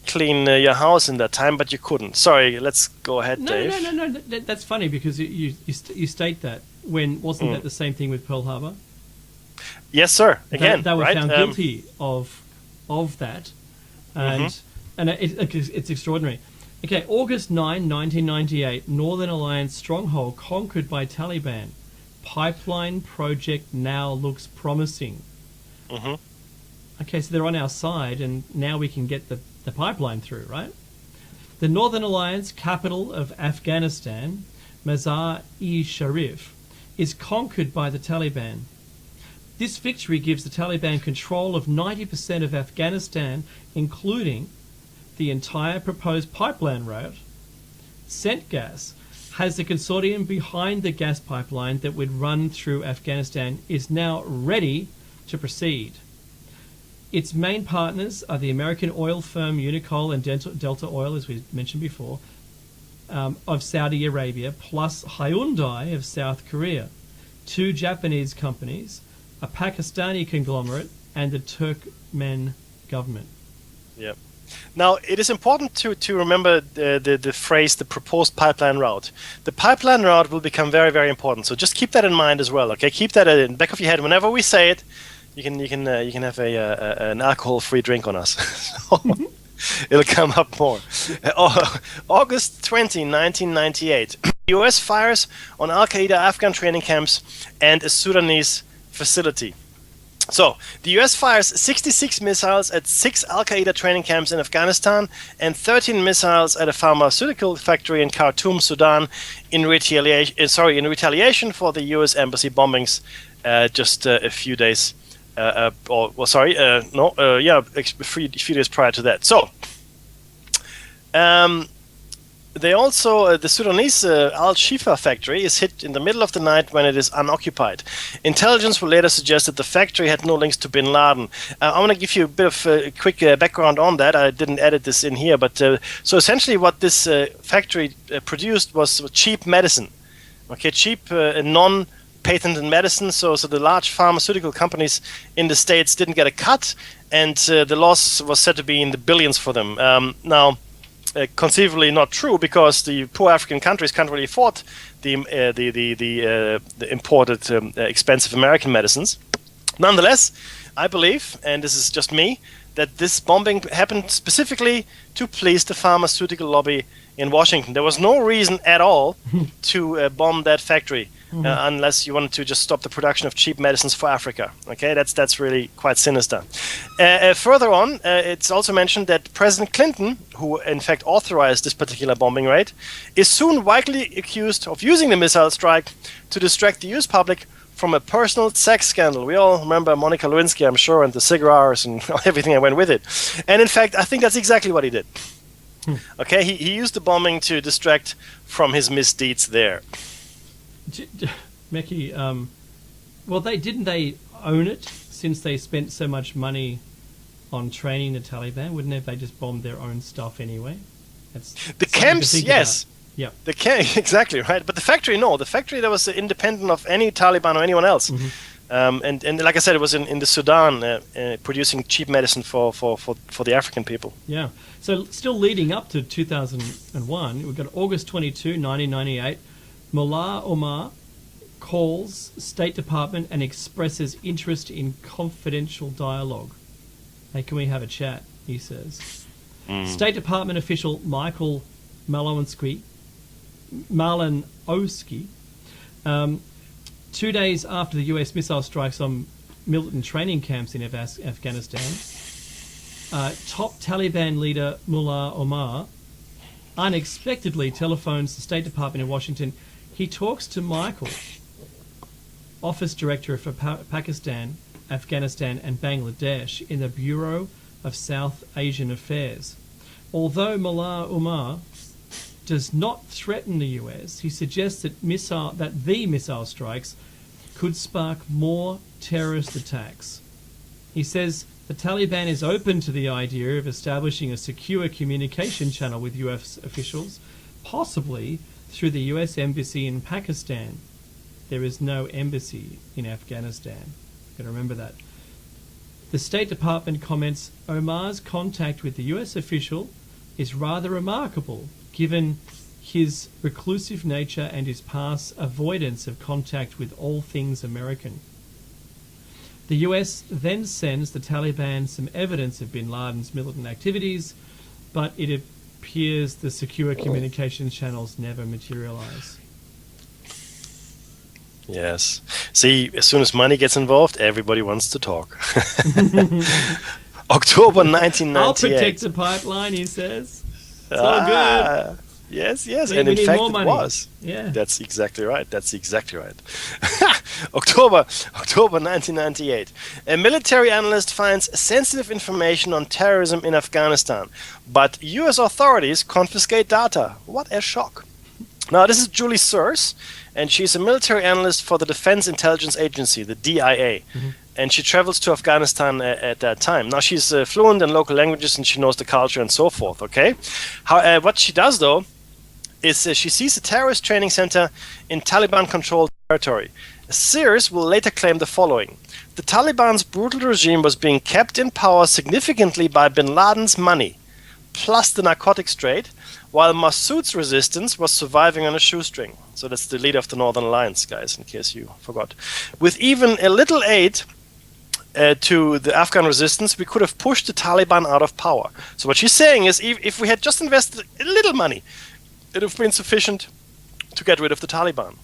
clean your house in that time, but you couldn't. Sorry, let's go ahead, Dave. No. That's funny because you state that when wasn't that the same thing with Pearl Harbor? Yes, sir. Again, they were right? found guilty of that, and it's extraordinary. Okay, August 9, 1998, Northern Alliance stronghold conquered by Taliban. Pipeline project now looks promising. Mm-hmm. Okay, so they're on our side, and now we can get the pipeline through, right? The Northern Alliance capital of Afghanistan, Mazar-e-Sharif, is conquered by the Taliban. This victory gives the Taliban control of 90% of Afghanistan, including the entire proposed pipeline route. CENTGAS has the consortium behind the gas pipeline that would run through Afghanistan is now ready to proceed. Its main partners are the American oil firm Unicol and Delta Oil, as we mentioned before, of Saudi Arabia, plus Hyundai of South Korea, two Japanese companies, a Pakistani conglomerate, and the Turkmen government. Yep. Now, it is important to remember the phrase, the proposed pipeline route. The pipeline route will become very, very important. So just keep that in mind as well. Okay, keep that in the back of your head. Whenever we say it, you can have an alcohol-free drink on us. So, it'll come up more. August 20, 1998. U.S. fires on Al-Qaeda Afghan training camps and a Sudanese facility. So, the US fires 66 missiles at 6 Al-Qaeda training camps in Afghanistan and 13 missiles at a pharmaceutical factory in Khartoum, Sudan, in retaliation for the US embassy bombings just a few days, a few days prior to that. So, they also, the Sudanese Al-Shifa factory is hit in the middle of the night when it is unoccupied. Intelligence will later suggest that the factory had no links to bin Laden. I want to give you a bit of quick background on that. I didn't edit this in here, but so essentially what this factory produced was cheap medicine. Okay, cheap non-patented medicine. So the large pharmaceutical companies in the States didn't get a cut, and the loss was said to be in the billions for them. Now, conceivably not true, because the poor African countries can't really afford the imported expensive American medicines. Nonetheless, I believe, and this is just me, that this bombing happened specifically to please the pharmaceutical lobby in Washington. There was no reason at all to bomb that factory. Unless you wanted to just stop the production of cheap medicines for Africa. Okay, that's really quite sinister. Further on, it's also mentioned that President Clinton, who in fact authorized this particular bombing raid, is soon widely accused of using the missile strike to distract the US public from a personal sex scandal. We all remember Monica Lewinsky, I'm sure, and the cigars and everything that went with it. And in fact, I think that's exactly what he did. Okay, he used the bombing to distract from his misdeeds there. Mekhi, well, they own it, since they spent so much money on training the Taliban? Wouldn't they have they just bombed their own stuff anyway? That's the camps, yes. Yeah. Exactly, right. But the factory, no. The factory that was independent of any Taliban or anyone else. And like I said, it was in the Sudan, producing cheap medicine for the African people. Yeah. So still leading up to 2001, we've got August 22, 1998. Mullah Omar calls State Department and expresses interest in confidential dialogue. Hey, can we have a chat? He says. State Department official Michael Malinowski, 2 days after the US missile strikes on militant training camps in Afghanistan, top Taliban leader Mullah Omar unexpectedly telephones the State Department in Washington. He talks to Michael, Office Director for Pakistan, Afghanistan and Bangladesh in the Bureau of South Asian Affairs. Although Mullah Omar does not threaten the US, he suggests that the missile strikes could spark more terrorist attacks. He says the Taliban is open to the idea of establishing a secure communication channel with US officials, possibly through the US Embassy in Pakistan. There is no embassy in Afghanistan. Got to remember that. The State Department comments, Omar's contact with the US official is rather remarkable, given his reclusive nature and his past avoidance of contact with all things American. The US then sends the Taliban some evidence of bin Laden's militant activities, but it appears the secure communication channels never materialize. Yes. See, as soon as money gets involved, everybody wants to talk. October 1998. I'll protect the pipeline, he says. It's all good. Yes. We And in need fact, more it money. was. Yeah. That's exactly right. October 1998. A military analyst finds sensitive information on terrorism in Afghanistan, but US authorities confiscate data. What a shock. Now, this is Julie Sears, and she's a military analyst for the Defense Intelligence Agency, the DIA. And she travels to Afghanistan at that time. Now, she's fluent in local languages and she knows the culture and so forth, okay? What she does, though, is she sees a terrorist training center in Taliban-controlled territory. Sears will later claim the following. The Taliban's brutal regime was being kept in power significantly by bin Laden's money. plus the narcotics trade, while Massoud's resistance was surviving on a shoestring. So that's the leader of the Northern Alliance, guys, in case you forgot. With even a little aid to the Afghan resistance, we could have pushed the Taliban out of power. So what she's saying is, if we had just invested a little money, it would have been sufficient to get rid of the Taliban.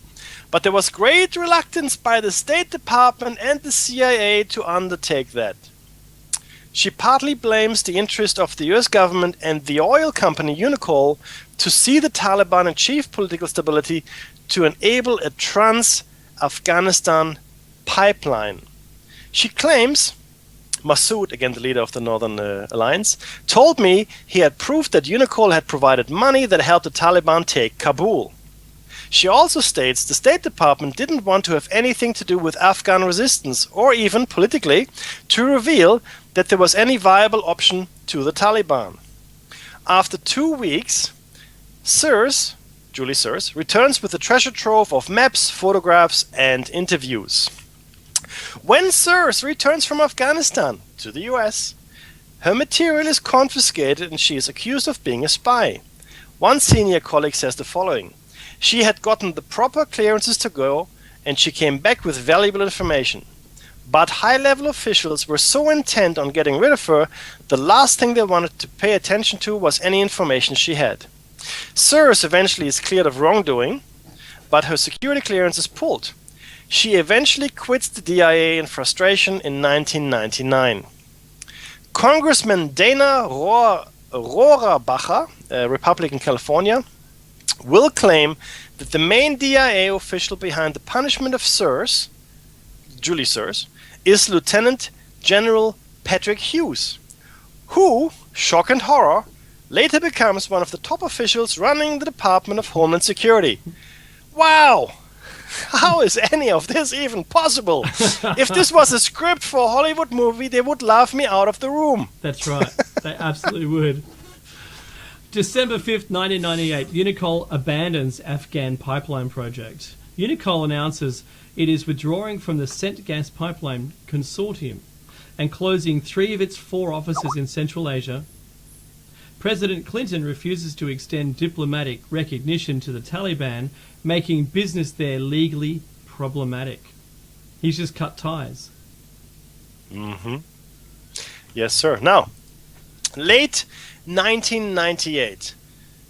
But there was great reluctance by the State Department and the CIA to undertake that. She partly blames the interest of the US government and the oil company Unocal to see the Taliban achieve political stability to enable a trans-Afghanistan pipeline. She claims, Massoud, again the leader of the Northern Alliance, told me he had proved that Unocal had provided money that helped the Taliban take Kabul. She also states the State Department didn't want to have anything to do with Afghan resistance, or even, politically, to reveal that there was any viable option to the Taliban. After 2 weeks, Julie Sears, returns with a treasure trove of maps, photographs, and interviews. When Sears returns from Afghanistan to the US, her material is confiscated and she is accused of being a spy. One senior colleague says the following: she had gotten the proper clearances to go, and she came back with valuable information. But high-level officials were so intent on getting rid of her, the last thing they wanted to pay attention to was any information she had. Sears eventually is cleared of wrongdoing, but her security clearance is pulled. She eventually quits the DIA in frustration in 1999. Congressman Dana Rohrabacher, a Republican California, will claim that the main DIA official behind the punishment of Sears, Julie Sears, is Lieutenant General Patrick Hughes, who, shock and horror, later becomes one of the top officials running the Department of Homeland Security. Wow! How is any of this even possible? If this was a script for a Hollywood movie, they would laugh me out of the room. That's right. They absolutely would. December 5th, 1998, Unocal abandons Afghan pipeline project. Unocal announces it is withdrawing from the CENTGAS pipeline consortium and closing 3 of its 4 offices in Central Asia. President Clinton refuses to extend diplomatic recognition to the Taliban, making business there legally problematic. He's just cut ties. Mm-hmm. Yes, sir. Now, late 1998,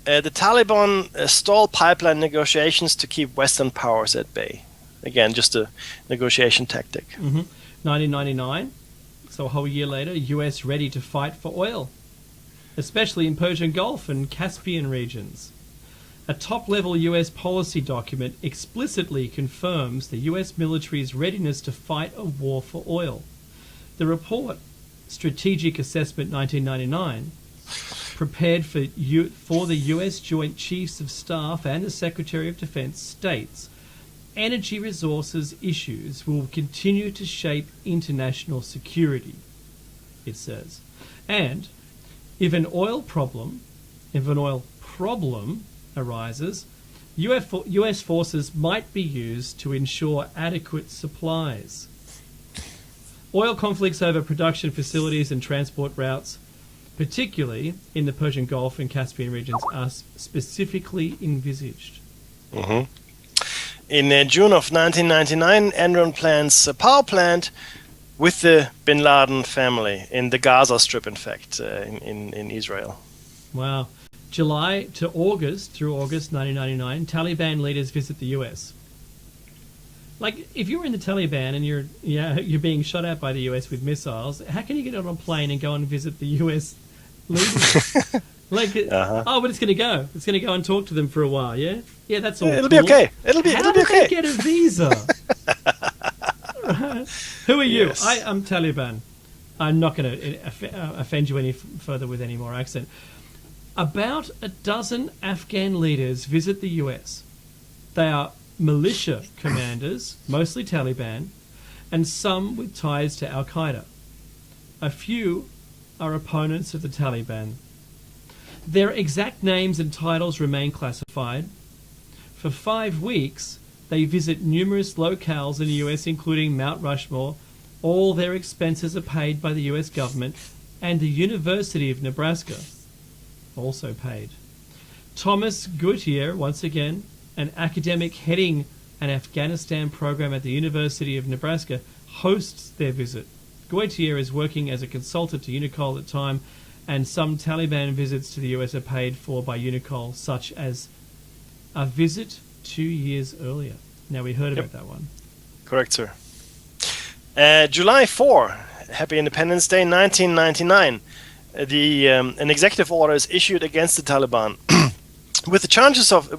the Taliban stall pipeline negotiations to keep Western powers at bay. Again, just a negotiation tactic. 1999, so a whole year later, US ready to fight for oil, especially in Persian Gulf and Caspian regions. A top-level US policy document explicitly confirms the US military's readiness to fight a war for oil. The report, Strategic Assessment 1999, prepared for the US Joint Chiefs of Staff and the Secretary of Defense, states energy resources issues will continue to shape international security, it says. And if an oil problem arises, US forces might be used to ensure adequate supplies. Oil conflicts over production facilities and transport routes, particularly in the Persian Gulf and Caspian regions, are specifically envisaged. Mm-hmm. In June of 1999, Enron plans a power plant with the Bin Laden family in the Gaza Strip, in fact, in Israel. Wow. July to August, through August 1999, Taliban leaders visit the US. Like, if you're in the Taliban and you're being shot at by the US with missiles, how can you get on a plane and go and visit the US leaders? Oh, but it's going to go. It's going to go and talk to them for a while, yeah? Yeah, that's all. It'll be okay. It'll be okay. How did they get a visa? Who are you? Yes. I'm Taliban. I'm not going to offend you any further with any more accent. About a dozen Afghan leaders visit the US. They are militia commanders, mostly Taliban, and some with ties to Al-Qaeda. A few are opponents of the Taliban. Their exact names and titles remain classified. For 5 weeks, they visit numerous locales in the US, including Mount Rushmore. All their expenses are paid by the US government and the University of Nebraska. also paid. Thomas Gutierrez, once again, an academic heading an Afghanistan program at the University of Nebraska, hosts their visit. Gutierrez is working as a consultant to UNICOL at the time, and some Taliban visits to the US are paid for by UNICOL, such as a visit 2 years earlier. Now, we heard about that one. Correct, sir. July 4, Happy Independence Day, 1999. An executive order is issued against the Taliban. With the chances of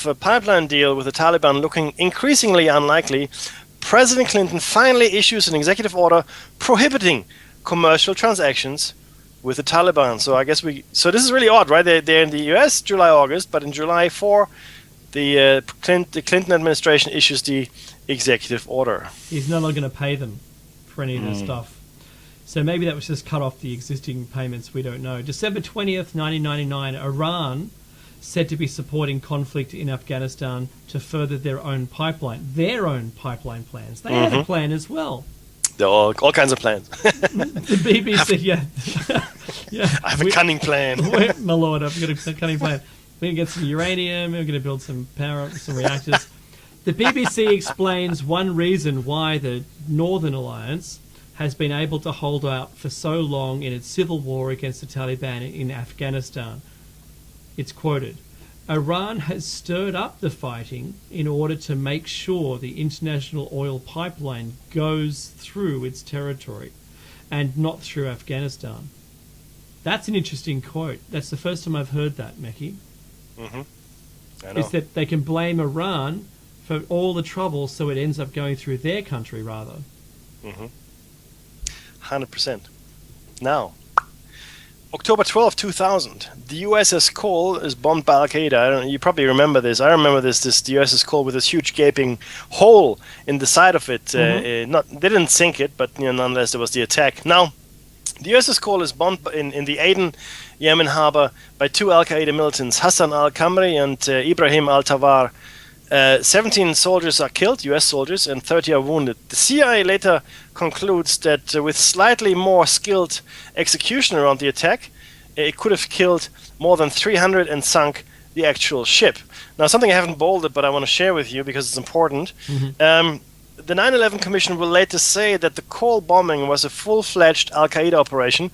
a pipeline deal with the Taliban looking increasingly unlikely, President Clinton finally issues an executive order prohibiting commercial transactions with the Taliban. So I guess so this is really odd, right? They're in the US, July, August, but in July 4, the Clinton administration issues the executive order. He's no longer going to pay them for any of this stuff. So maybe that was just cut off the existing payments, we don't know. December 20th, 1999, Iran said to be supporting conflict in Afghanistan to further their own pipeline plans. They had a plan as well. There are all kinds of plans. The BBC, I have a cunning plan. My lord, I've got a cunning plan. We're going to get some uranium, we're going to build some reactors. The BBC explains one reason why the Northern Alliance has been able to hold out for so long in its civil war against the Taliban in Afghanistan. It's quoted, Iran has stirred up the fighting in order to make sure the international oil pipeline goes through its territory and not through Afghanistan. That's an interesting quote. That's the first time I've heard that, Mekhi. Mm-hmm. I know. Is that they can blame Iran for all the trouble so it ends up going through their country rather. Mm-hmm. 100%. Now, October 12, 2000, the USS Cole is bombed by Al-Qaeda. You probably remember this. I remember this the USS Cole with this huge gaping hole in the side of it. They didn't sink it, but nonetheless there was the attack. Now, the USS Cole is bombed in the Aden, Yemen harbor by two Al-Qaeda militants, Hassan al-Kamri and Ibrahim al-Tawar. 17 soldiers are killed, US soldiers, and 30 are wounded. The CIA later concludes that with slightly more skilled execution around the attack, it could have killed more than 300 and sunk the actual ship. Now, something I haven't bolded, but I want to share with you because it's important. The 9/11 Commission will later say that the Cole bombing was a full-fledged Al-Qaeda operation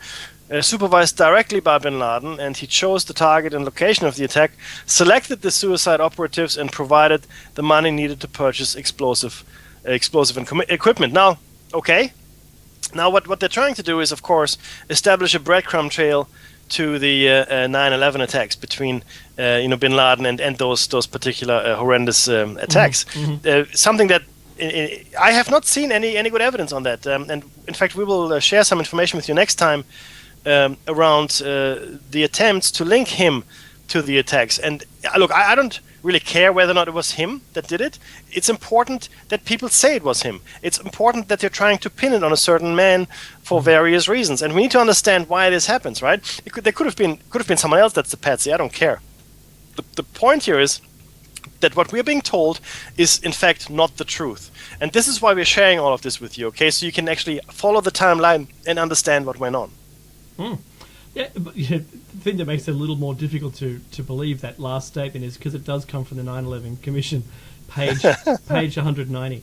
supervised directly by bin Laden, and he chose the target and location of the attack, selected the suicide operatives, and provided the money needed to purchase explosive equipment. Now, okay. Now, what they're trying to do is, of course, establish a breadcrumb trail to the 9/11 attacks between, bin Laden and those particular horrendous attacks. Something that I have not seen any good evidence on that. And in fact, we will share some information with you next time around the attempts to link him to the attacks. And look, I don't really care whether or not it was him that did it. It's important that people say it was him. It's important that they're trying to pin it on a certain man for various reasons. And we need to understand why this happens, right? There could have been someone else that's the patsy. I don't care. The point here is that what we're being told is in fact not the truth. And this is why we're sharing all of this with you, okay? So you can actually follow the timeline and understand what went on. Yeah, but the thing that makes it a little more difficult to believe that last statement is because it does come from the 9/11 Commission, page 190.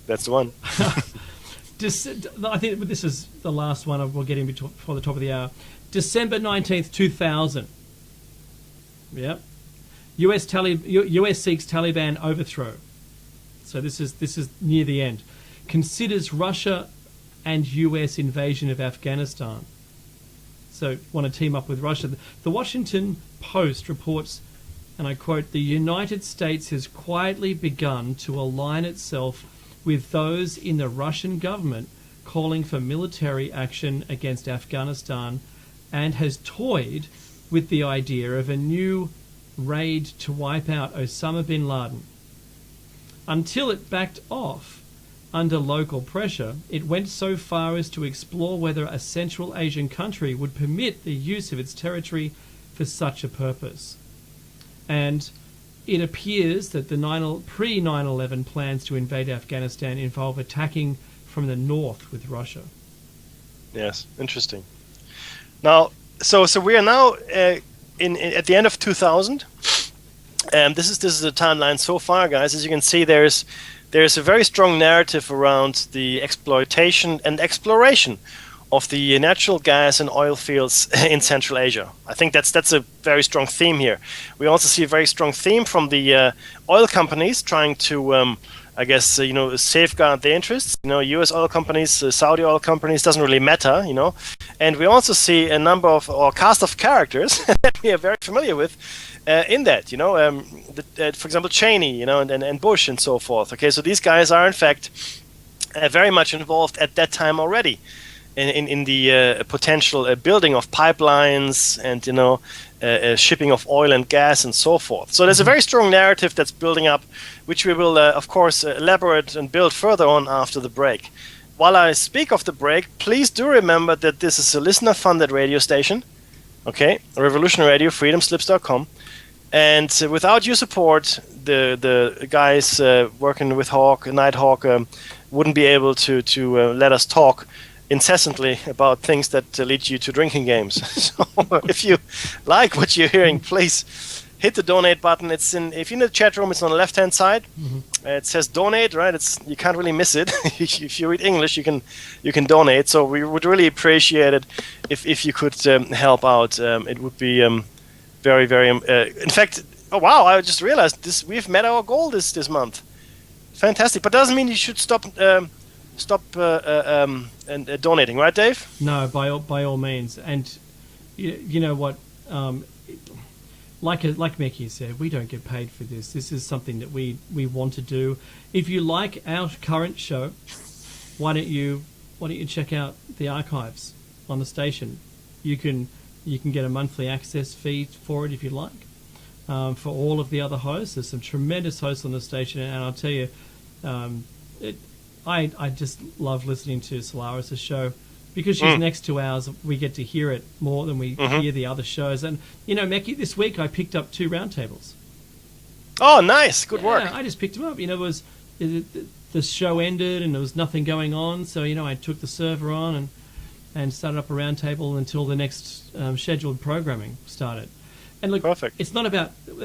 That's the one. I think this is the last one we'll get in before the top of the hour. December 19th, 2000. Yep. US seeks Taliban overthrow. So this is near the end. Considers Russia and US invasion of Afghanistan. So want to team up with Russia. The Washington Post reports, and I quote, "The United States has quietly begun to align itself with those in the Russian government calling for military action against Afghanistan and has toyed with the idea of a new raid to wipe out Osama bin Laden. Until it backed off under local pressure, it went so far as to explore whether a Central Asian country would permit the use of its territory for such a purpose." And it appears that the pre-9/11 plans to invade Afghanistan involve attacking from the north with Russia. Yes, interesting. Now, So we are now in at the end of 2000. This is the timeline so far, guys. As you can see, there's a very strong narrative around the exploitation and exploration of the natural gas and oil fields in Central Asia. I think that's a very strong theme here. We also see a very strong theme from the oil companies trying to, safeguard their interests. U.S. oil companies, Saudi oil companies, doesn't really matter. And we also see a number of or cast of characters that we are very familiar with in that. For example, Cheney, and Bush and so forth. Okay, so these guys are in fact very much involved at that time already in the potential building of pipelines and shipping of oil and gas and so forth. So there's a very strong narrative that's building up, which we will of course elaborate and build further on after the break. While I speak of the break, please do remember that this is a listener-funded radio station. Okay, Revolution Radio, freedomslips.com. And without your support, the guys working with Nighthawk, wouldn't be able to let us talk incessantly about things that lead you to drinking games. So if you like what you're hearing, please hit the donate button. If you're in the chat room, it's on the left-hand side. Mm-hmm. It says donate, right? You can't really miss it. If you read English, you can donate. So we would really appreciate it if you could help out. It would be very, very. In fact, oh wow! I just realized this. We've met our goal this month. Fantastic, but doesn't mean you should stop donating, right, Dave? No, by all means. And you know what? Like Mickey said, we don't get paid for this. This is something that we want to do. If you like our current show, why don't you check out the archives on the station? You can get a monthly access fee for it if you like. For all of the other hosts, there's some tremendous hosts on the station, and I'll tell you, I just love listening to Solaris' show. Because she's next to ours, we get to hear it more than we hear the other shows. And, Meki, this week I picked up 2 roundtables. Oh, nice. Good work. I just picked them up. The show ended and there was nothing going on. So, I took the server on and started up a roundtable until the next scheduled programming started. And look, perfect. It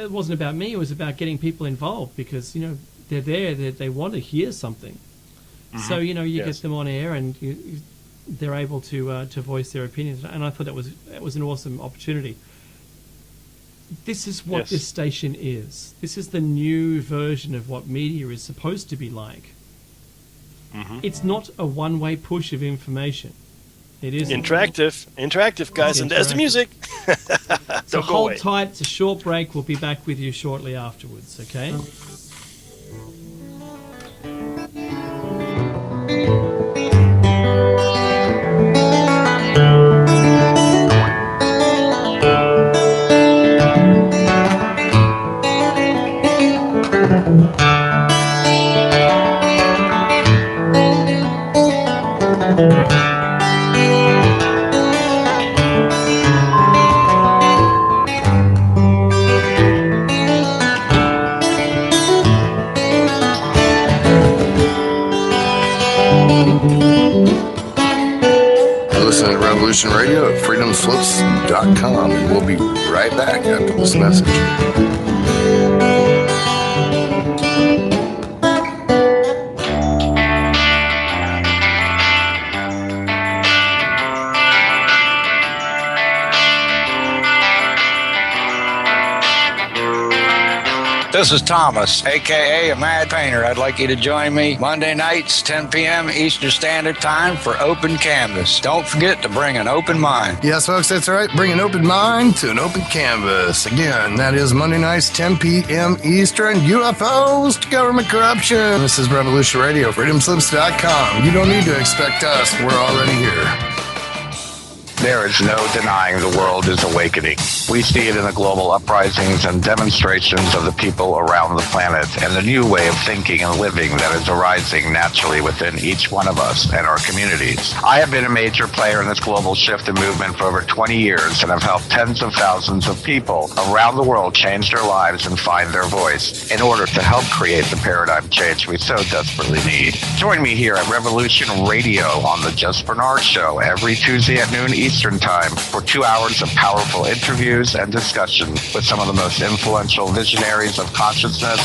wasn't about me. It was about getting people involved because, they're there. They want to hear something. Mm-hmm. So, get them on air and they're able to voice their opinions, and I thought that was an awesome opportunity. This is what this station is. This is the new version of what media is supposed to be like. Mm-hmm. It's not a one-way push of information. It is interactive, guys, and there's the music. So hold tight. It's a short break. We'll be back with you shortly afterwards. Okay. Listen to Revolution Radio at freedomslips.com, and we'll be right back after this message. This is Thomas, a.k.a. a Mad Painter. I'd like you to join me Monday nights, 10 p.m. Eastern Standard Time for Open Canvas. Don't forget to bring an open mind. Yes, folks, that's right. Bring an open mind to an open canvas. Again, that is Monday nights, 10 p.m. Eastern. UFOs to government corruption. This is Revolution Radio, freedomslips.com. You don't need to expect us. We're already here. There is no denying the world is awakening. We see it in the global uprisings and demonstrations of the people around the planet and the new way of thinking and living that is arising naturally within each one of us and our communities. I have been a major player in this global shift and movement for over 20 years and have helped tens of thousands of people around the world change their lives and find their voice in order to help create the paradigm change we so desperately need. Join me here at Revolution Radio on the Just Bernard Show every Tuesday at noon Eastern Eastern Time for 2 hours of powerful interviews and discussion with some of the most influential visionaries of consciousness,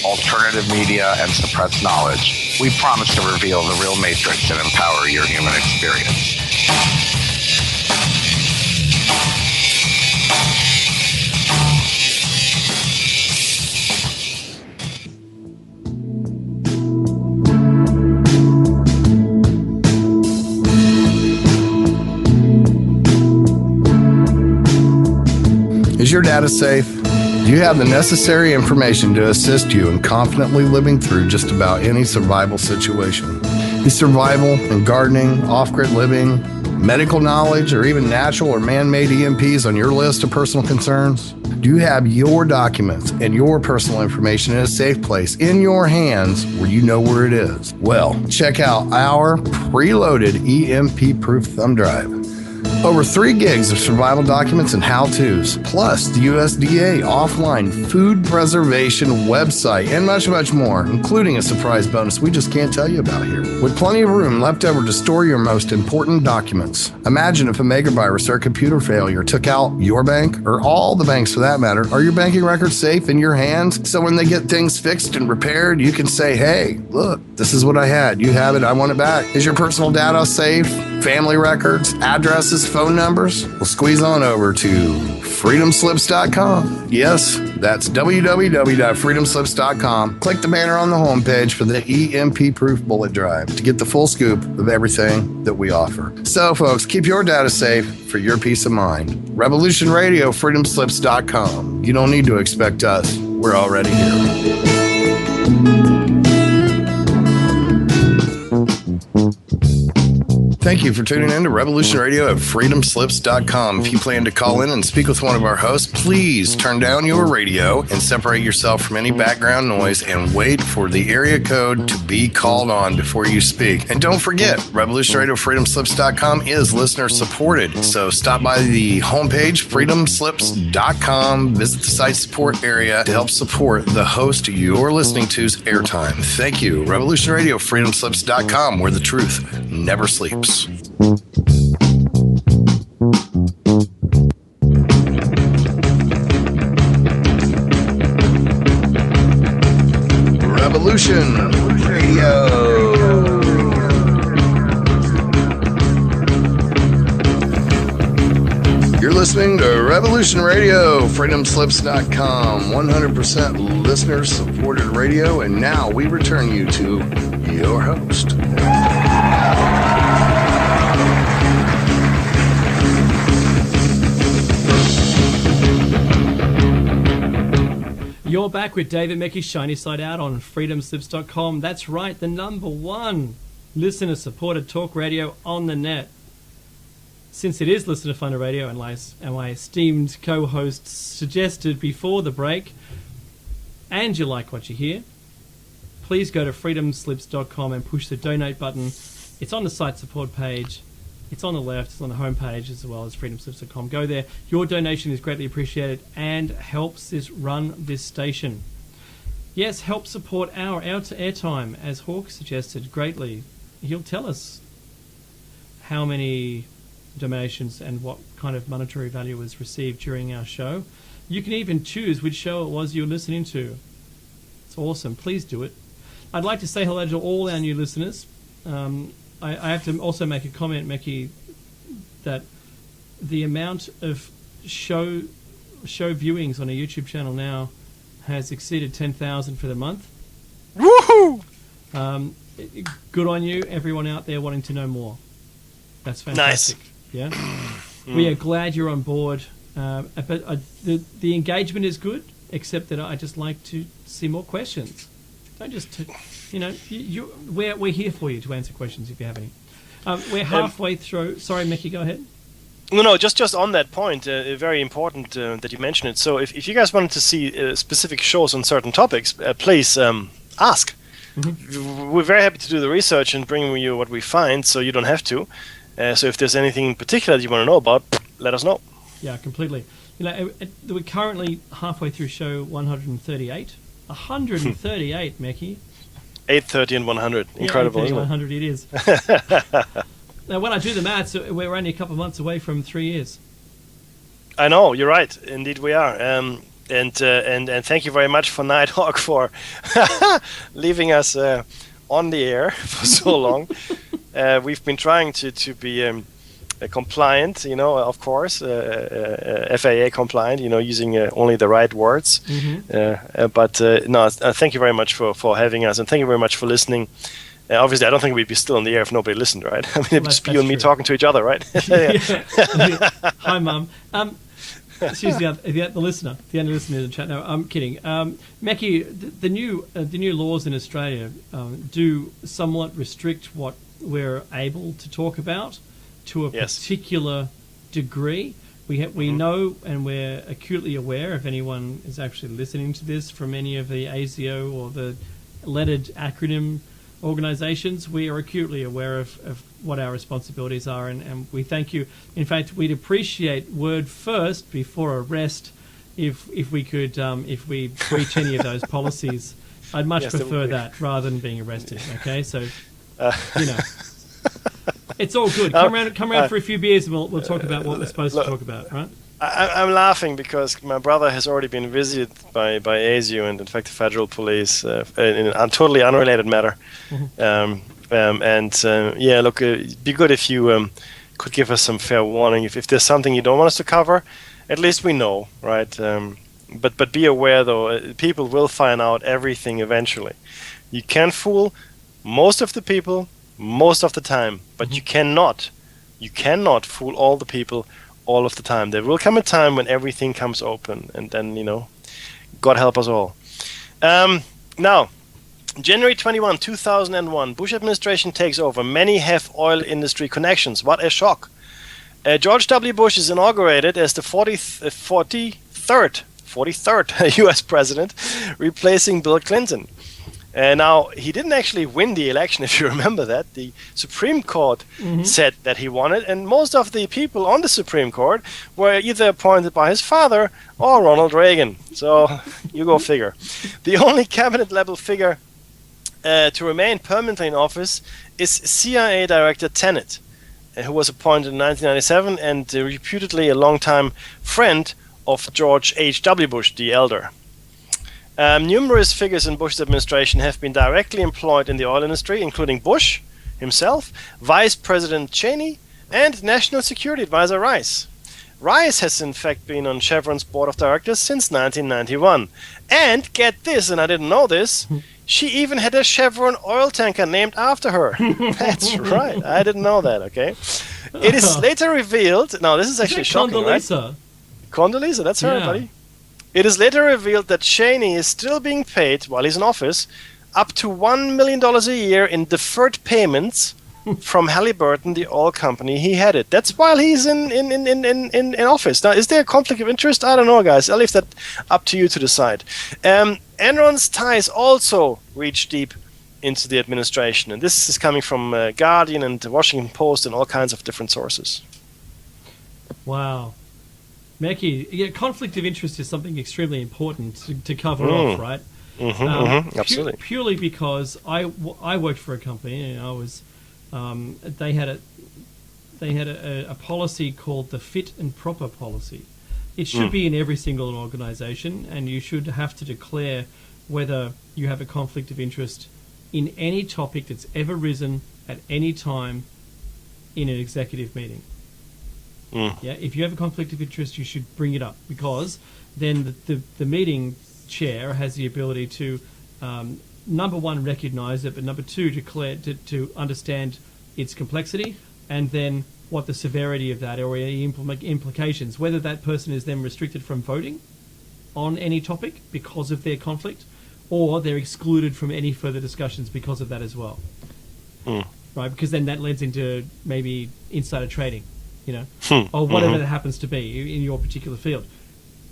alternative media, and suppressed knowledge. We promise to reveal the real matrix and empower your human experience. Is your data safe? Do you have the necessary information to assist you in confidently living through just about any survival situation? Is survival and gardening, off-grid living, medical knowledge, or even natural or man-made EMPs on your list of personal concerns? Do you have your documents and your personal information in a safe place in your hands where you know where it is? Well, check out our preloaded EMP-proof thumb drive. Over 3 gigs of survival documents and how-tos, plus the USDA offline food preservation website, and much, much more, including a surprise bonus we just can't tell you about here. With plenty of room left over to store your most important documents. Imagine if a megavirus or a computer failure took out your bank, or all the banks for that matter. Are your banking records safe in your hands? So when they get things fixed and repaired, you can say, hey, look, this is what I had. You have it. I want it back. Is your personal data safe? Family records, addresses, phone numbers? Well, squeeze on over to freedomslips.com. Yes, that's www.freedomslips.com. Click the banner on the homepage for the EMP-proof bullet drive to get the full scoop of everything that we offer. So, folks, keep your data safe for your peace of mind. Revolution Radio, freedomslips.com. You don't need to expect us. We're already here. Thank you for tuning in to Revolution Radio at freedomslips.com. If you plan to call in and speak with one of our hosts, please turn down your radio and separate yourself from any background noise and wait for the area code to be called on before you speak. And don't forget, Revolution Radio freedomslips.com is listener supported. So stop by the homepage, freedomslips.com, visit the site support area to help support the host you're listening to's airtime. Thank you. Revolution Radio freedomslips.com, where the truth never sleeps. Revolution Radio. You're listening to Revolution Radio, freedomslips.com, 100% listener-supported radio, and now we return you to your host. You're back with David Mackey's Shiny Side Out on freedomslips.com. That's right, the #1 listener-supported talk radio on the net. Since it is listener-funded radio, and my esteemed co-hosts suggested before the break, and you like what you hear, please go to freedomslips.com and push the donate button. It's on the site support page. It's on the left. It's on the homepage as well as freedomslips.com. Go there. Your donation is greatly appreciated and helps run this station. Yes, help support our airtime, as Hawk suggested greatly. He'll tell us how many donations and what kind of monetary value was received during our show. You can even choose which show it was you're listening to. It's awesome. Please do it. I'd like to say hello to all our new listeners. I have to also make a comment, Mecky, that the amount of show viewings on a YouTube channel now has exceeded 10,000 for the month. Woohoo! Good on you, everyone out there wanting to know more. That's fantastic. Nice. Yeah, we are glad you're on board. But the engagement is good, except that I just like to see more questions. Don't just, we're here for you to answer questions if you have any. We're halfway through. Sorry, Mickey, go ahead. No, just on that point, very important that you mentioned it. So if you guys wanted to see specific shows on certain topics, please ask. Mm-hmm. We're very happy to do the research and bring you what we find, so you don't have to. So if there's anything in particular that you want to know about, let us know. Yeah, completely. We're currently halfway through show 138. 138, Mickey. 830 and 100. Incredible, yeah, isn't it? 100 it is. Now, when I do the maths, we're only a couple of months away from 3 years. I know, you're right. Indeed, we are. And thank you very much for Nighthawk for leaving us on the air for so long. We've been trying to be compliant, of course, FAA compliant, using only the right words. But no, thank you very much for having us, and thank you very much for listening. Obviously, I don't think we'd be still on the air if nobody listened, right? I mean, it'd just be you and me talking to each other, right? Hi, Mum. She's the listener, the only listener in the chat. No, I'm kidding. Mackie, the new laws in Australia do somewhat restrict what we're able to talk about to a particular degree. We know, and we're acutely aware, if anyone is actually listening to this from any of the ASIO or the lettered acronym organisations, we are acutely aware of what our responsibilities are, and we thank you. In fact, we'd appreciate word first before arrest if we could, if we breach any of those policies. I'd much prefer that rather than being arrested. Okay, so it's all good. Come around for a few beers, and we'll talk about what we're supposed to talk about, right? I'm laughing because my brother has already been visited by ASIO and, in fact, the federal police in a totally unrelated matter. Look, it'd be good if you could give us some fair warning. If there's something you don't want us to cover, at least we know, right? But be aware, though, people will find out everything eventually. You can fool most of the people most of the time, but you cannot fool all the people all of the time. There will come a time when everything comes open, and then, God help us all. Now, January 21, 2001, Bush administration takes over. Many have oil industry connections. What a shock. George W. Bush is inaugurated as the 43rd U.S. president, replacing Bill Clinton. Now, he didn't actually win the election, if you remember that. The Supreme Court said that he won it, and most of the people on the Supreme Court were either appointed by his father or Ronald Reagan. So, you go figure. The only cabinet-level figure to remain permanently in office is CIA Director Tenet, who was appointed in 1997 and reputedly a longtime friend of George H.W. Bush, the elder. Numerous figures in Bush's administration have been directly employed in the oil industry, including Bush himself, Vice President Cheney, and National Security Advisor Rice. Rice has in fact been on Chevron's board of directors since 1991. And get this, and I didn't know this, she even had a Chevron oil tanker named after her. That's right, I didn't know that, okay? It is later revealed, now this is actually shocking, Condoleezza? Right? Condoleezza, that's her, buddy. It is later revealed that Cheney is still being paid, while he's in office, up to $1 million a year in deferred payments from Halliburton, the oil company he headed. That's while he's in office. Now, is there a conflict of interest? I don't know, guys. I'll leave that up to you to decide. Enron's ties also reach deep into the administration, and this is coming from Guardian and the Washington Post and all kinds of different sources. Wow. Mackie, conflict of interest is something extremely important to cover off, right? Absolutely. Purely because I worked for a company, and I was they had a policy called the fit and proper policy. It should be in every single organisation, and you should have to declare whether you have a conflict of interest in any topic that's ever risen at any time in an executive meeting. Yeah, if you have a conflict of interest, you should bring it up, because then the meeting chair has the ability to, number one, recognise it, but number two, declare to understand its complexity, and then what the severity of that or any implications, whether that person is then restricted from voting on any topic because of their conflict, or they're excluded from any further discussions because of that as well. Right, because then that leads into maybe insider trading. Or whatever that happens to be in your particular field.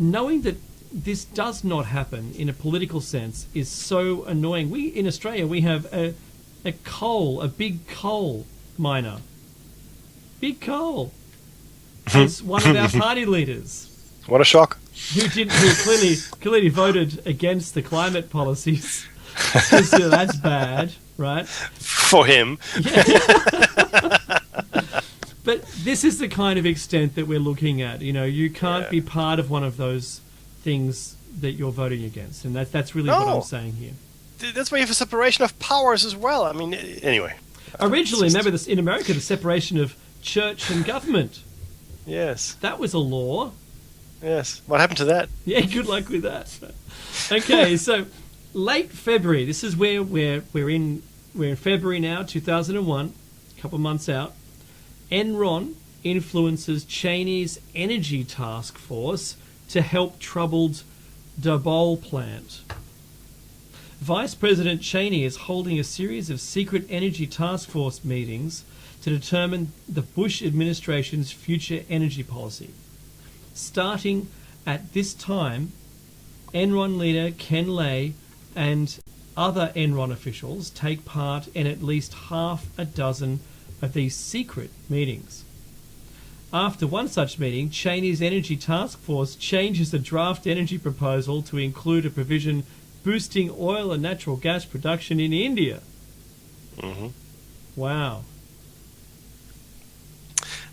Knowing that this does not happen in a political sense is so annoying. In Australia, we have a big coal miner. Big Coal as one of our party leaders. What a shock. Who clearly voted against the climate policies. So that's bad, right? For him. But this is the kind of extent that we're looking at. You know, you can't be part of one of those things that you're voting against, and that's really what I'm saying here. That's why you have a separation of powers as well. I mean, anyway. Originally, remember this in America, the separation of church and government. Yes. That was a law. Yes. What happened to that? Yeah, good luck with that. Okay, so late February. This is where we're in February now, 2001, a couple of months out. Enron influences Cheney's energy task force to help troubled Dobol plant. Vice President Cheney is holding a series of secret energy task force meetings to determine the Bush administration's future energy policy. Starting at this time, Enron leader Ken Lay and other Enron officials take part in at least half a dozen of these secret meetings. After one such meeting, Cheney's Energy Task Force changes the draft energy proposal to include a provision boosting oil and natural gas production in India. Mm-hmm. Wow.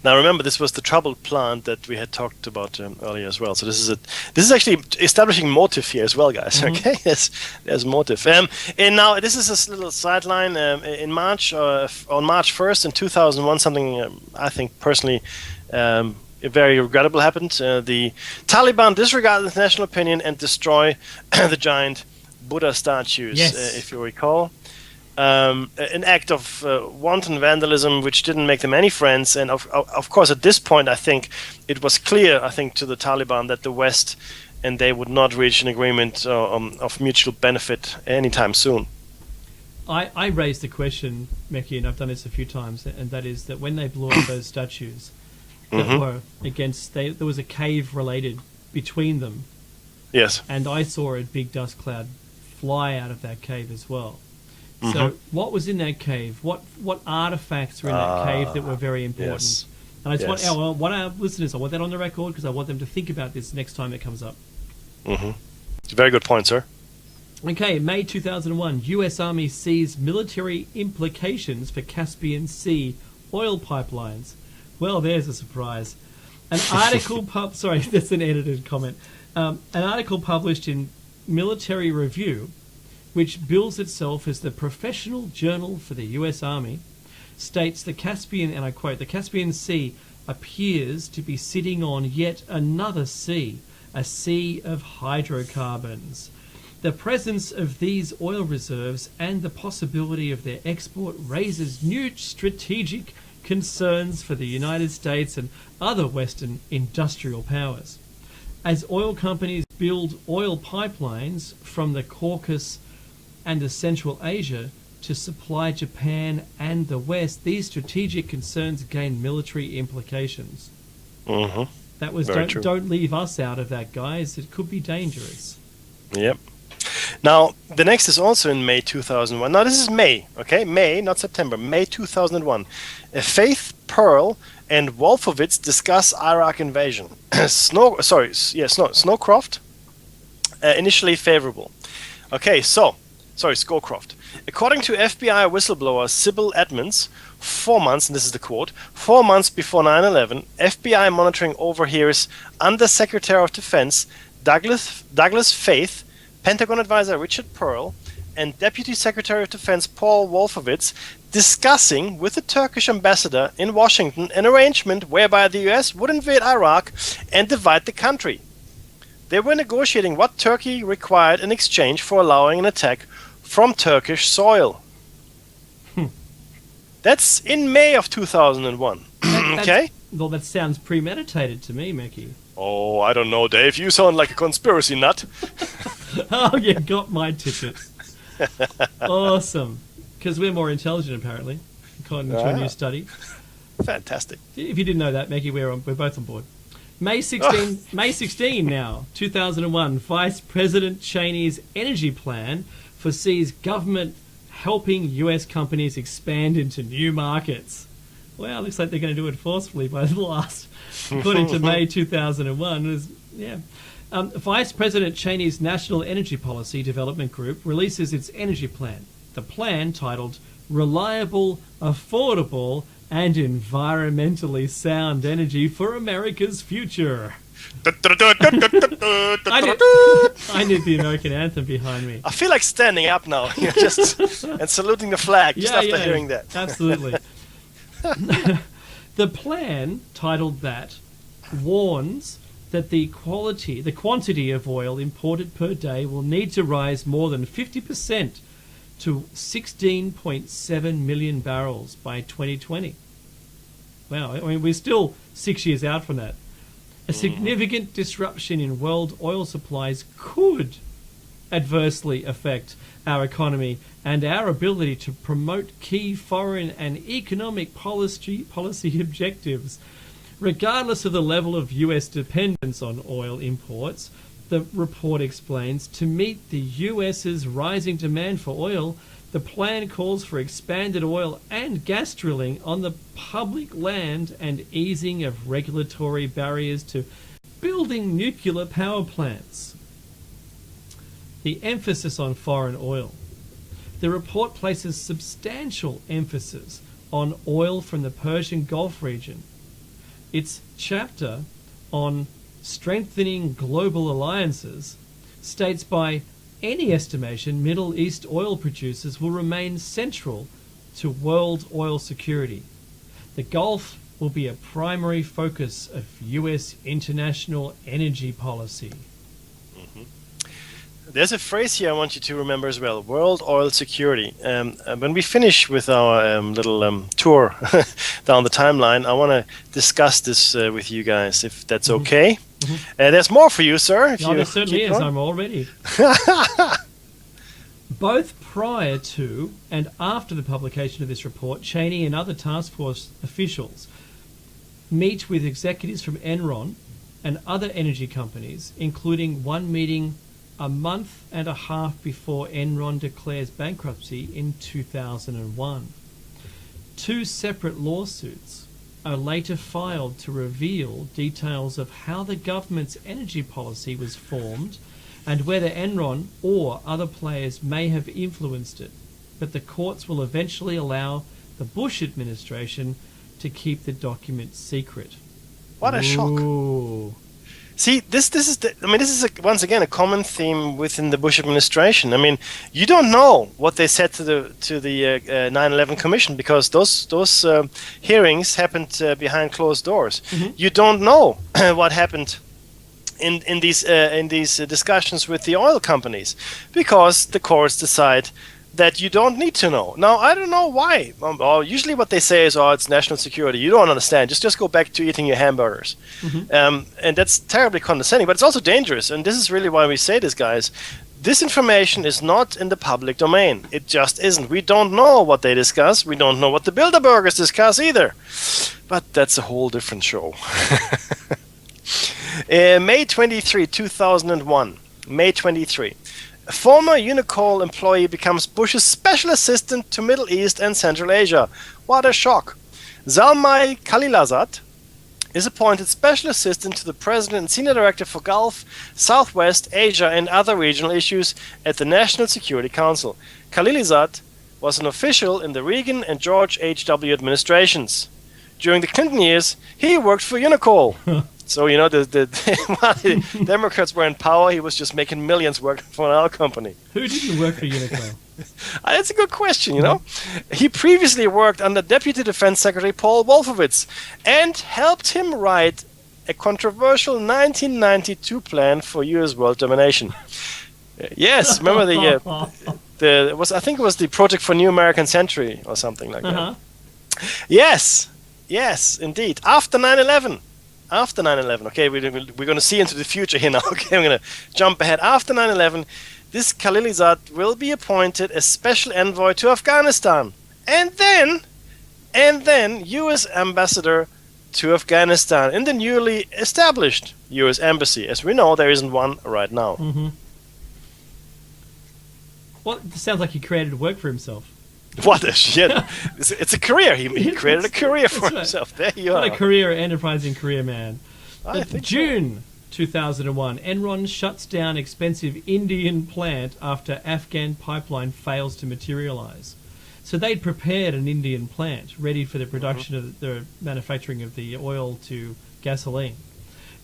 Now remember, this was the troubled plant that we had talked about earlier as well. So this is actually establishing motive here as well, guys. Mm-hmm. Okay, there's motive. And now this is a little sideline. In March, on March 1st in 2001, something I think personally very regrettable happened. The Taliban disregarded international opinion and destroy the giant Buddha statues, yes. If you recall. An act of wanton vandalism which didn't make them any friends, and of course at this point I think it was clear, to the Taliban that the West and they would not reach an agreement of mutual benefit anytime soon. I raised the question, Meki, and I've done this a few times, and that is that when they blew up those statues that were against, there was a cave related between them. Yes. And I saw a big dust cloud fly out of that cave as well. So what was in that cave? What artifacts were in that cave that were very important? Yes. And I just want our listeners, I want that on the record because I want them to think about this next time it comes up. It's a very good point, sir. Okay, May 2001, U.S. Army sees military implications for Caspian Sea oil pipelines. Well, there's a surprise. An article sorry, that's an edited comment. An article published in Military Review, which bills itself as the professional journal for the U.S. Army, states the Caspian, and I quote, the Caspian Sea appears to be sitting on yet another sea, a sea of hydrocarbons. The presence of these oil reserves and the possibility of their export raises new strategic concerns for the United States and other Western industrial powers. As oil companies build oil pipelines from the Caucasus and the Central Asia to supply Japan and the West, these strategic concerns gain military implications. That was don't leave us out of that, guys. It could be dangerous. Yep. Now, the next is also in May 2001. Now, this is May, okay? May, not September. May 2001. Faith Pearl and Wolfowitz discuss Iraq invasion. Snowcroft, initially favorable. Okay, Scowcroft. According to FBI whistleblower Sybil Edmonds, 4 months, and this is the quote, 4 months before 9/11, FBI monitoring overhears Undersecretary of Defense Douglas Faith, Pentagon advisor Richard Pearl, and Deputy Secretary of Defense Paul Wolfowitz discussing with the Turkish ambassador in Washington an arrangement whereby the US would invade Iraq and divide the country. They were negotiating what Turkey required in exchange for allowing an attack from Turkish soil. That's in May of 2001. Okay? Well, that sounds premeditated to me, Mickey. Oh, I don't know, Dave. You sound like a conspiracy nut. Oh, you got my tickets. Awesome. Because we're more intelligent, apparently, according to a new study. Fantastic. If you didn't know that, Maggie, we're both on board. May 16 now, 2001, Vice President Cheney's energy plan foresees government helping US companies expand into new markets. Well, looks like they're going to do it forcefully by the last, according to May 2001. Vice President Cheney's National Energy Policy Development Group releases its energy plan. The plan, titled Reliable, Affordable, and environmentally sound energy for America's future. I need the American anthem behind me. I feel like standing up now, just and saluting the flag just after hearing that. Absolutely. The plan, titled that, warns that the quantity of oil imported per day will need to rise more than 50% to 16.7 million barrels by 2020. Wow, I mean, we're still 6 years out from that. A significant disruption in world oil supplies could adversely affect our economy and our ability to promote key foreign and economic policy objectives. Regardless of the level of US dependence on oil imports, the report explains, to meet the US's rising demand for oil, the plan calls for expanded oil and gas drilling on the public land and easing of regulatory barriers to building nuclear power plants. The emphasis on foreign oil. The report places substantial emphasis on oil from the Persian Gulf region. Its chapter on strengthening global alliances states, by any estimation, Middle East oil producers will remain central to world oil security. The Gulf will be a primary focus of US international energy policy. There's a phrase here I want you to remember as well: world oil security. When we finish with our little tour down the timeline, I want to discuss this with you guys, if that's okay. There's more for you, sir. If No, you there certainly keep is. going. I'm all ready. Both prior to and after the publication of this report, Cheney and other task force officials meet with executives from Enron and other energy companies, including one meeting a month and a half before Enron declares bankruptcy in 2001. Two separate lawsuits are later filed to reveal details of how the government's energy policy was formed and whether Enron or other players may have influenced it. But the courts will eventually allow the Bush administration to keep the document secret. What a shock! Ooh. See, this is once again a common theme within the Bush administration. I mean, you don't know what they said to the 9/11 Commission, because those hearings happened behind closed doors. You don't know what happened in these discussions with the oil companies, because the courts decide that you don't need to know. Now, I don't know why. Usually what they say is, it's national security. You don't understand. Just go back to eating your hamburgers. And that's terribly condescending, but it's also dangerous. And this is really why we say this, guys. This information is not in the public domain. It just isn't. We don't know what they discuss. We don't know what the Bilderbergers discuss either. But that's a whole different show. May 23, 2001. May 23. A former Unicol employee becomes Bush's special assistant to Middle East and Central Asia. What a shock. Zalmay Khalilzad is appointed special assistant to the president and senior director for Gulf, Southwest Asia and other regional issues at the National Security Council. Khalilzad was an official in the Reagan and George H.W. administrations. During the Clinton years, he worked for Unicol. So, while the Democrats were in power, he was just making millions working for an oil company. Who didn't work for Unicol? That's a good question, He previously worked under Deputy Defense Secretary Paul Wolfowitz and helped him write a controversial 1992 plan for U.S. world domination. Yes, remember I think it was the Project for New American Century or something like that. Yes, indeed. After 9/11. After 9/11, okay, we're going to see into the future here now. Okay, I'm going to jump ahead. After 9/11, this Khalilzad will be appointed as special envoy to Afghanistan, and then U.S. ambassador to Afghanistan in the newly established U.S. embassy. As we know, there isn't one right now. Well, it sounds like he created work for himself. What a shit! It's a career. He created a career for himself. There you are. What a career, enterprising career man. I think June 2001, Enron shuts down expensive Indian plant after Afghan pipeline fails to materialize. So they'd prepared an Indian plant ready for the production of the manufacturing of the oil to gasoline.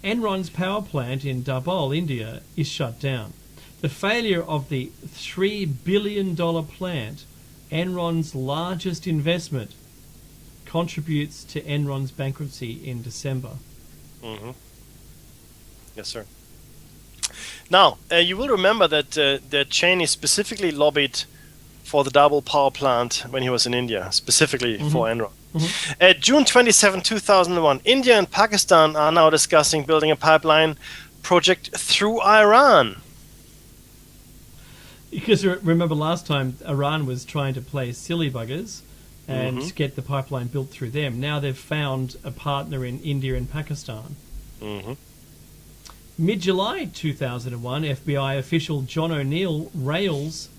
Enron's power plant in Dabhol, India, is shut down. The failure of the $3 billion plant, Enron's largest investment, contributes to Enron's bankruptcy in December. Mm-hmm. Yes, sir. Now, you will remember that Cheney specifically lobbied for the Dabhol power plant when he was in India, specifically for Enron. June 27, 2001, India and Pakistan are now discussing building a pipeline project through Iran. Because remember last time Iran was trying to play silly buggers and get the pipeline built through them. Now they've found a partner in India and Pakistan. Mid-July 2001, FBI official John O'Neill rails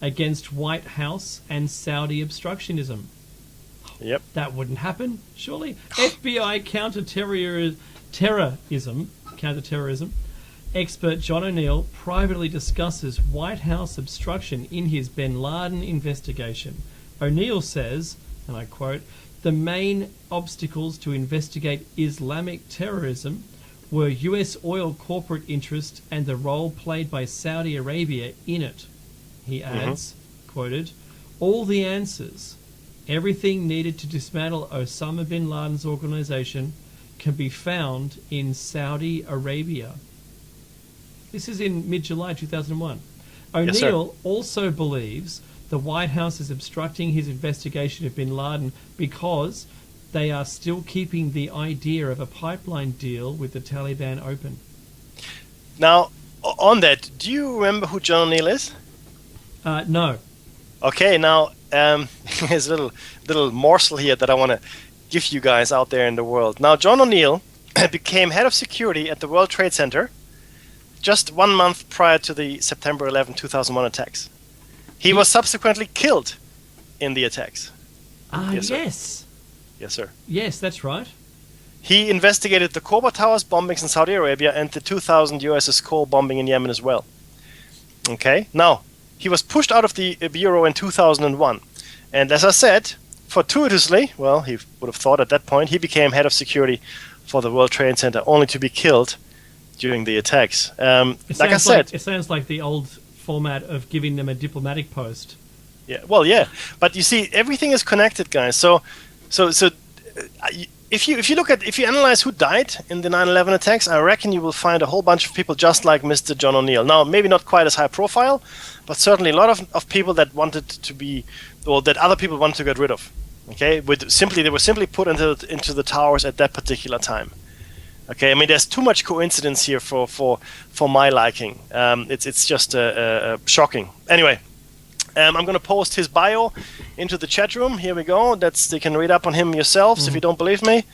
against White House and Saudi obstructionism. Yep. That wouldn't happen, surely. FBI counterterrorism expert John O'Neill privately discusses White House obstruction in his bin Laden investigation. O'Neill says, and I quote, "The main obstacles to investigate Islamic terrorism were US oil corporate interest and the role played by Saudi Arabia in it." He adds, quoted, "All the answers, everything needed to dismantle Osama bin Laden's organization can be found in Saudi Arabia." This is in mid-July 2001. O'Neill also believes the White House is obstructing his investigation of bin Laden because they are still keeping the idea of a pipeline deal with the Taliban open. Now, on that, do you remember who John O'Neill is? No. Okay, now, here's a little morsel here that I want to give you guys out there in the world. Now, John O'Neill became head of security at the World Trade Center just 1 month prior to the September 11, 2001 attacks. He was subsequently killed in the attacks. Yes. Yes, sir. Yes, that's right. He investigated the Kobar Towers bombings in Saudi Arabia and the 2000 USS Cole bombing in Yemen as well. Okay, now, he was pushed out of the bureau in 2001. And as I said, fortuitously, well, he would have thought at that point, he became head of security for the World Trade Center, only to be killed during the attacks. Like I said... it sounds like the old format of giving them a diplomatic post. Yeah, well, yeah. But you see, everything is connected, guys. So if you analyze who died in the 9/11 attacks, I reckon you will find a whole bunch of people just like Mr. John O'Neill. Now, maybe not quite as high profile, but certainly a lot of people that wanted to be, or that other people wanted to get rid of. Okay, they were simply put into the towers at that particular time. Okay, I mean, there's too much coincidence here for my liking. It's just shocking. Anyway. I'm going to post his bio into the chat room. Here we go. You can read up on him yourselves if you don't believe me.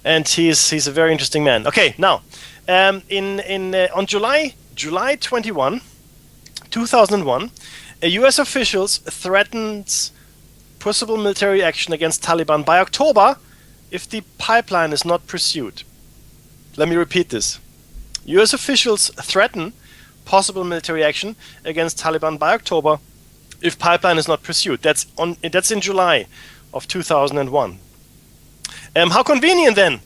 And he's a very interesting man. Okay, now on July 21, 2001, a U.S. officials threatens possible military action against Taliban by October if the pipeline is not pursued. Let me repeat this. U.S. officials threaten possible military action against Taliban by October if pipeline is not pursued. That's in July of 2001. How convenient then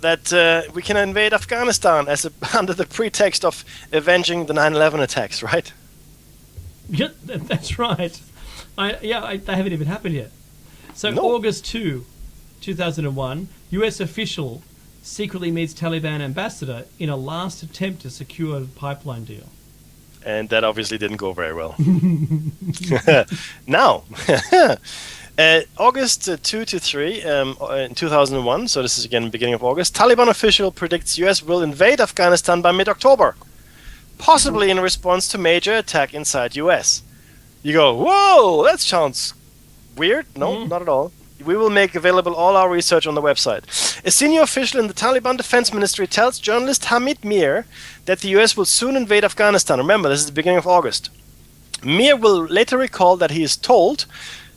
that we can invade Afghanistan under the pretext of avenging the 9/11 attacks, right? Yeah, that's right. They haven't even happened yet. So No. August 2, 2001, US official secretly meets Taliban ambassador in a last attempt to secure a pipeline deal. And that obviously didn't go very well. Now, August 2 to 3 in 2001, so this is again beginning of August, Taliban official predicts US will invade Afghanistan by mid-October, possibly in response to major attack inside US. You go, whoa, that sounds weird. No, not at all. We will make available all our research on the website. A senior official in the Taliban Defense Ministry tells journalist Hamid Mir that the US will soon invade Afghanistan. Remember, this is the beginning of August. Mir will later recall that he is told,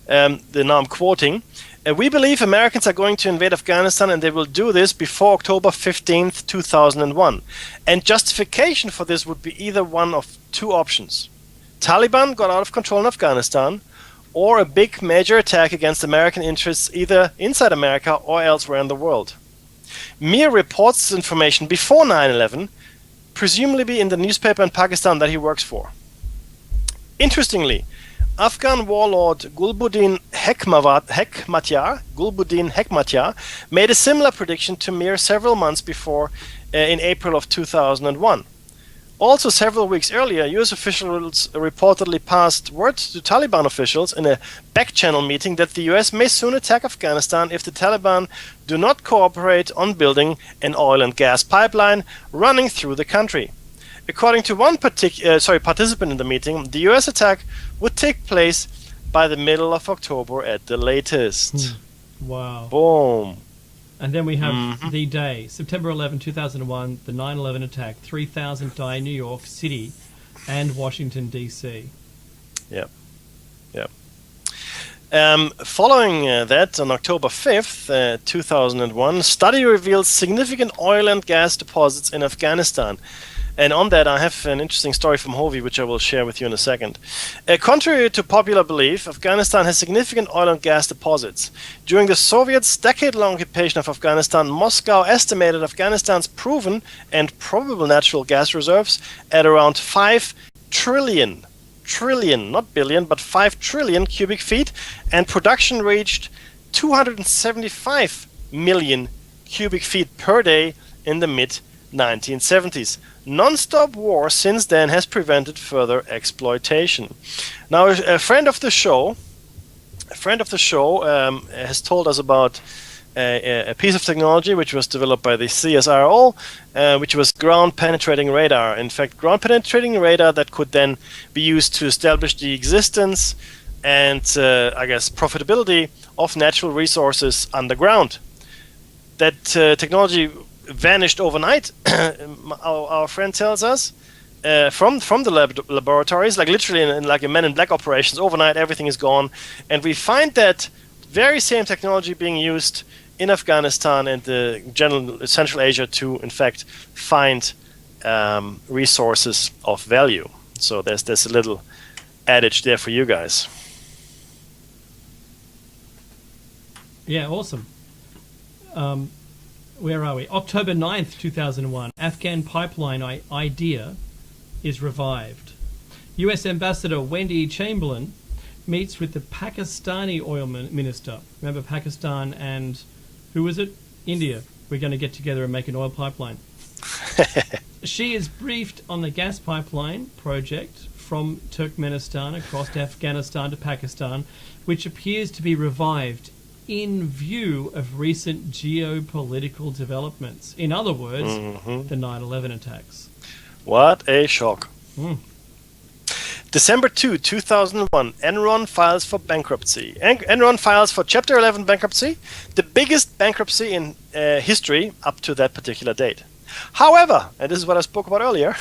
now I'm quoting, we believe Americans are going to invade Afghanistan and they will do this before October 15th, 2001. And justification for this would be either one of two options. Taliban got out of control in Afghanistan, or a big major attack against American interests either inside America or elsewhere in the world. Mir reports this information before 9/11, presumably in the newspaper in Pakistan that he works for. Interestingly, Afghan warlord Gulbuddin Hekmatyar made a similar prediction to Mir several months before, in April of 2001. Also, several weeks earlier, US officials reportedly passed word to Taliban officials in a back-channel meeting that the US may soon attack Afghanistan if the Taliban do not cooperate on building an oil and gas pipeline running through the country. According to one participant in the meeting, the US attack would take place by the middle of October at the latest. Wow. Boom. And then we have the day, September 11, 2001, the 9/11 attack. 3,000 die in New York City and Washington, D.C. Yep. Following that, on October 5th, 2001, study reveals significant oil and gas deposits in Afghanistan. And on that, I have an interesting story from Hovi, which I will share with you in a second. Contrary to popular belief, Afghanistan has significant oil and gas deposits. During the Soviets' decade-long occupation of Afghanistan, Moscow estimated Afghanistan's proven and probable natural gas reserves at around 5 trillion, not billion, but 5 trillion cubic feet, and production reached 275 million cubic feet per day in the mid-1970s. Non-stop war since then has prevented further exploitation. Now, a friend of the show has told us about a piece of technology which was developed by the CSIRO, which was ground-penetrating radar. In fact, ground-penetrating radar that could then be used to establish the existence and, profitability of natural resources underground. That technology vanished overnight. Our friend tells us from the laboratories, like literally in like a Men in Black operations. Overnight, everything is gone, and we find that very same technology being used in Afghanistan and the general Central Asia to, in fact, find resources of value. So there's a little adage there for you guys. Yeah, awesome. Where are we? October 9th, 2001. Afghan pipeline idea is revived. US Ambassador Wendy Chamberlain meets with the Pakistani oil minister. Remember Pakistan and, who was it? India. We're going to get together and make an oil pipeline. She is briefed on the gas pipeline project from Turkmenistan across Afghanistan to Pakistan, which appears to be revived in view of recent geopolitical developments. In other words, the 9/11 attacks. What a shock. December 2, 2001, Enron files for bankruptcy. Enron files for Chapter 11 bankruptcy, the biggest bankruptcy in history up to that particular date. However, and this is what I spoke about earlier,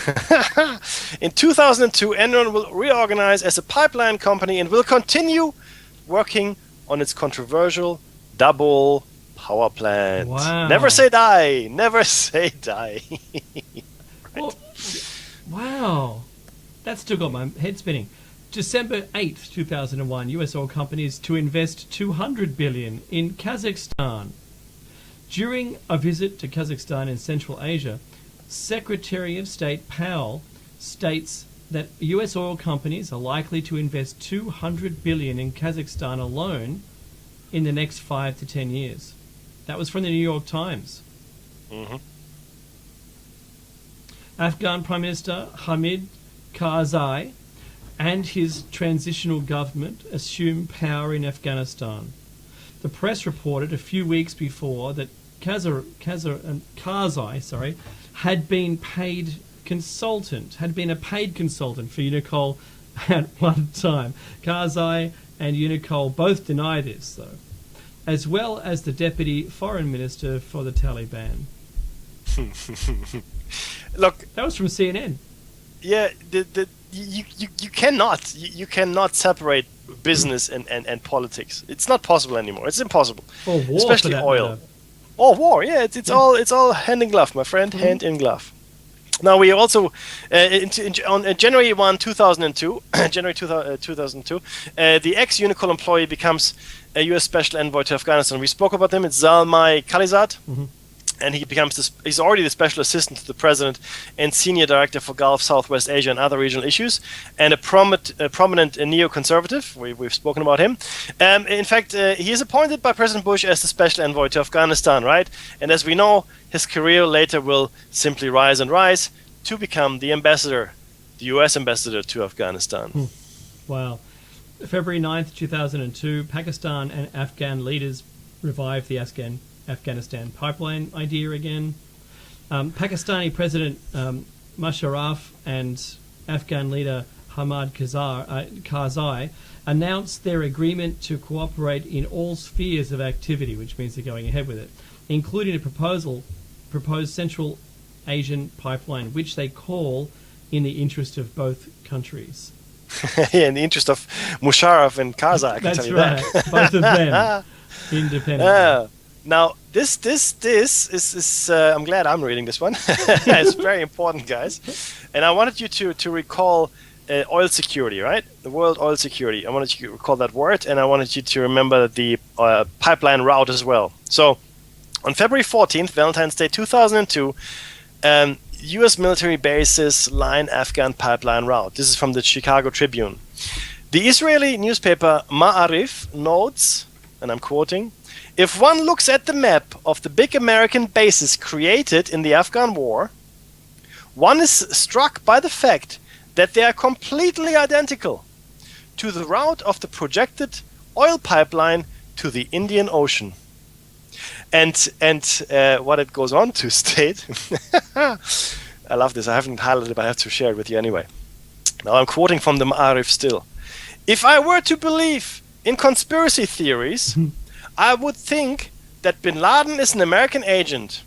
in 2002, Enron will reorganize as a pipeline company and will continue working on its controversial double power plant. Wow. Never say die. Never say die. Well, wow. That still got my head spinning. December 8th, 2001, US oil companies to invest $200 billion in Kazakhstan. During a visit to Kazakhstan in Central Asia, Secretary of State Powell states that US oil companies are likely to invest $200 billion in Kazakhstan alone in the next 5 to 10 years. That was from the New York Times. Afghan Prime Minister Hamid Karzai and his transitional government assume power in Afghanistan. The press reported a few weeks before that Karzai had been a paid consultant for Unicol at one time. Karzai and Unicol both deny this, though, as well as the deputy foreign minister for the Taliban. Look, that was from CNN. Yeah, you cannot separate business and politics. It's not possible anymore. It's impossible. Or war, especially for that oil. matter. Or war, yeah. It's all hand in glove, my friend. Hand in glove. Now we also on January 1, 2002, January 2002, the ex-Unicol employee becomes a U.S. Special Envoy to Afghanistan. We spoke about him. It's Zalmay Khalilzad, and he becomes he's already the Special Assistant to the President and Senior Director for Gulf, Southwest Asia, and other regional issues, and a prominent neoconservative. We've spoken about him. In fact, he is appointed by President Bush as the Special Envoy to Afghanistan, right? And as we know, his career later will simply rise and rise to become the ambassador, the U.S. ambassador to Afghanistan. Wow. February 9th, 2002, Pakistan and Afghan leaders revived the Afghanistan pipeline idea again. Pakistani President Musharraf and Afghan leader Hamid Karzai announced their agreement to cooperate in all spheres of activity, which means they're going ahead with it, including a proposed Central Asian pipeline, which they call in the interest of both countries. Yeah, in the interest of Musharraf and Karzai, I can tell you right. that. Both of them, independently. Now, this is I'm glad I'm reading this one. It's very important, guys. And I wanted you to recall oil security, right? The world oil security. I wanted you to recall that word, and I wanted you to remember the pipeline route as well. So, on February 14th, Valentine's Day 2002, U.S. military bases line Afghan pipeline route. This is from the Chicago Tribune. The Israeli newspaper Ma'arif notes, and I'm quoting, "If one looks at the map of the big American bases created in the Afghan war, one is struck by the fact that they are completely identical to the route of the projected oil pipeline to the Indian Ocean." And what it goes on to state, I love this. I haven't highlighted it, but I have to share it with you anyway. Now I'm quoting from the Ma'arif still. "If I were to believe in conspiracy theories, I would think that bin Laden is an American agent.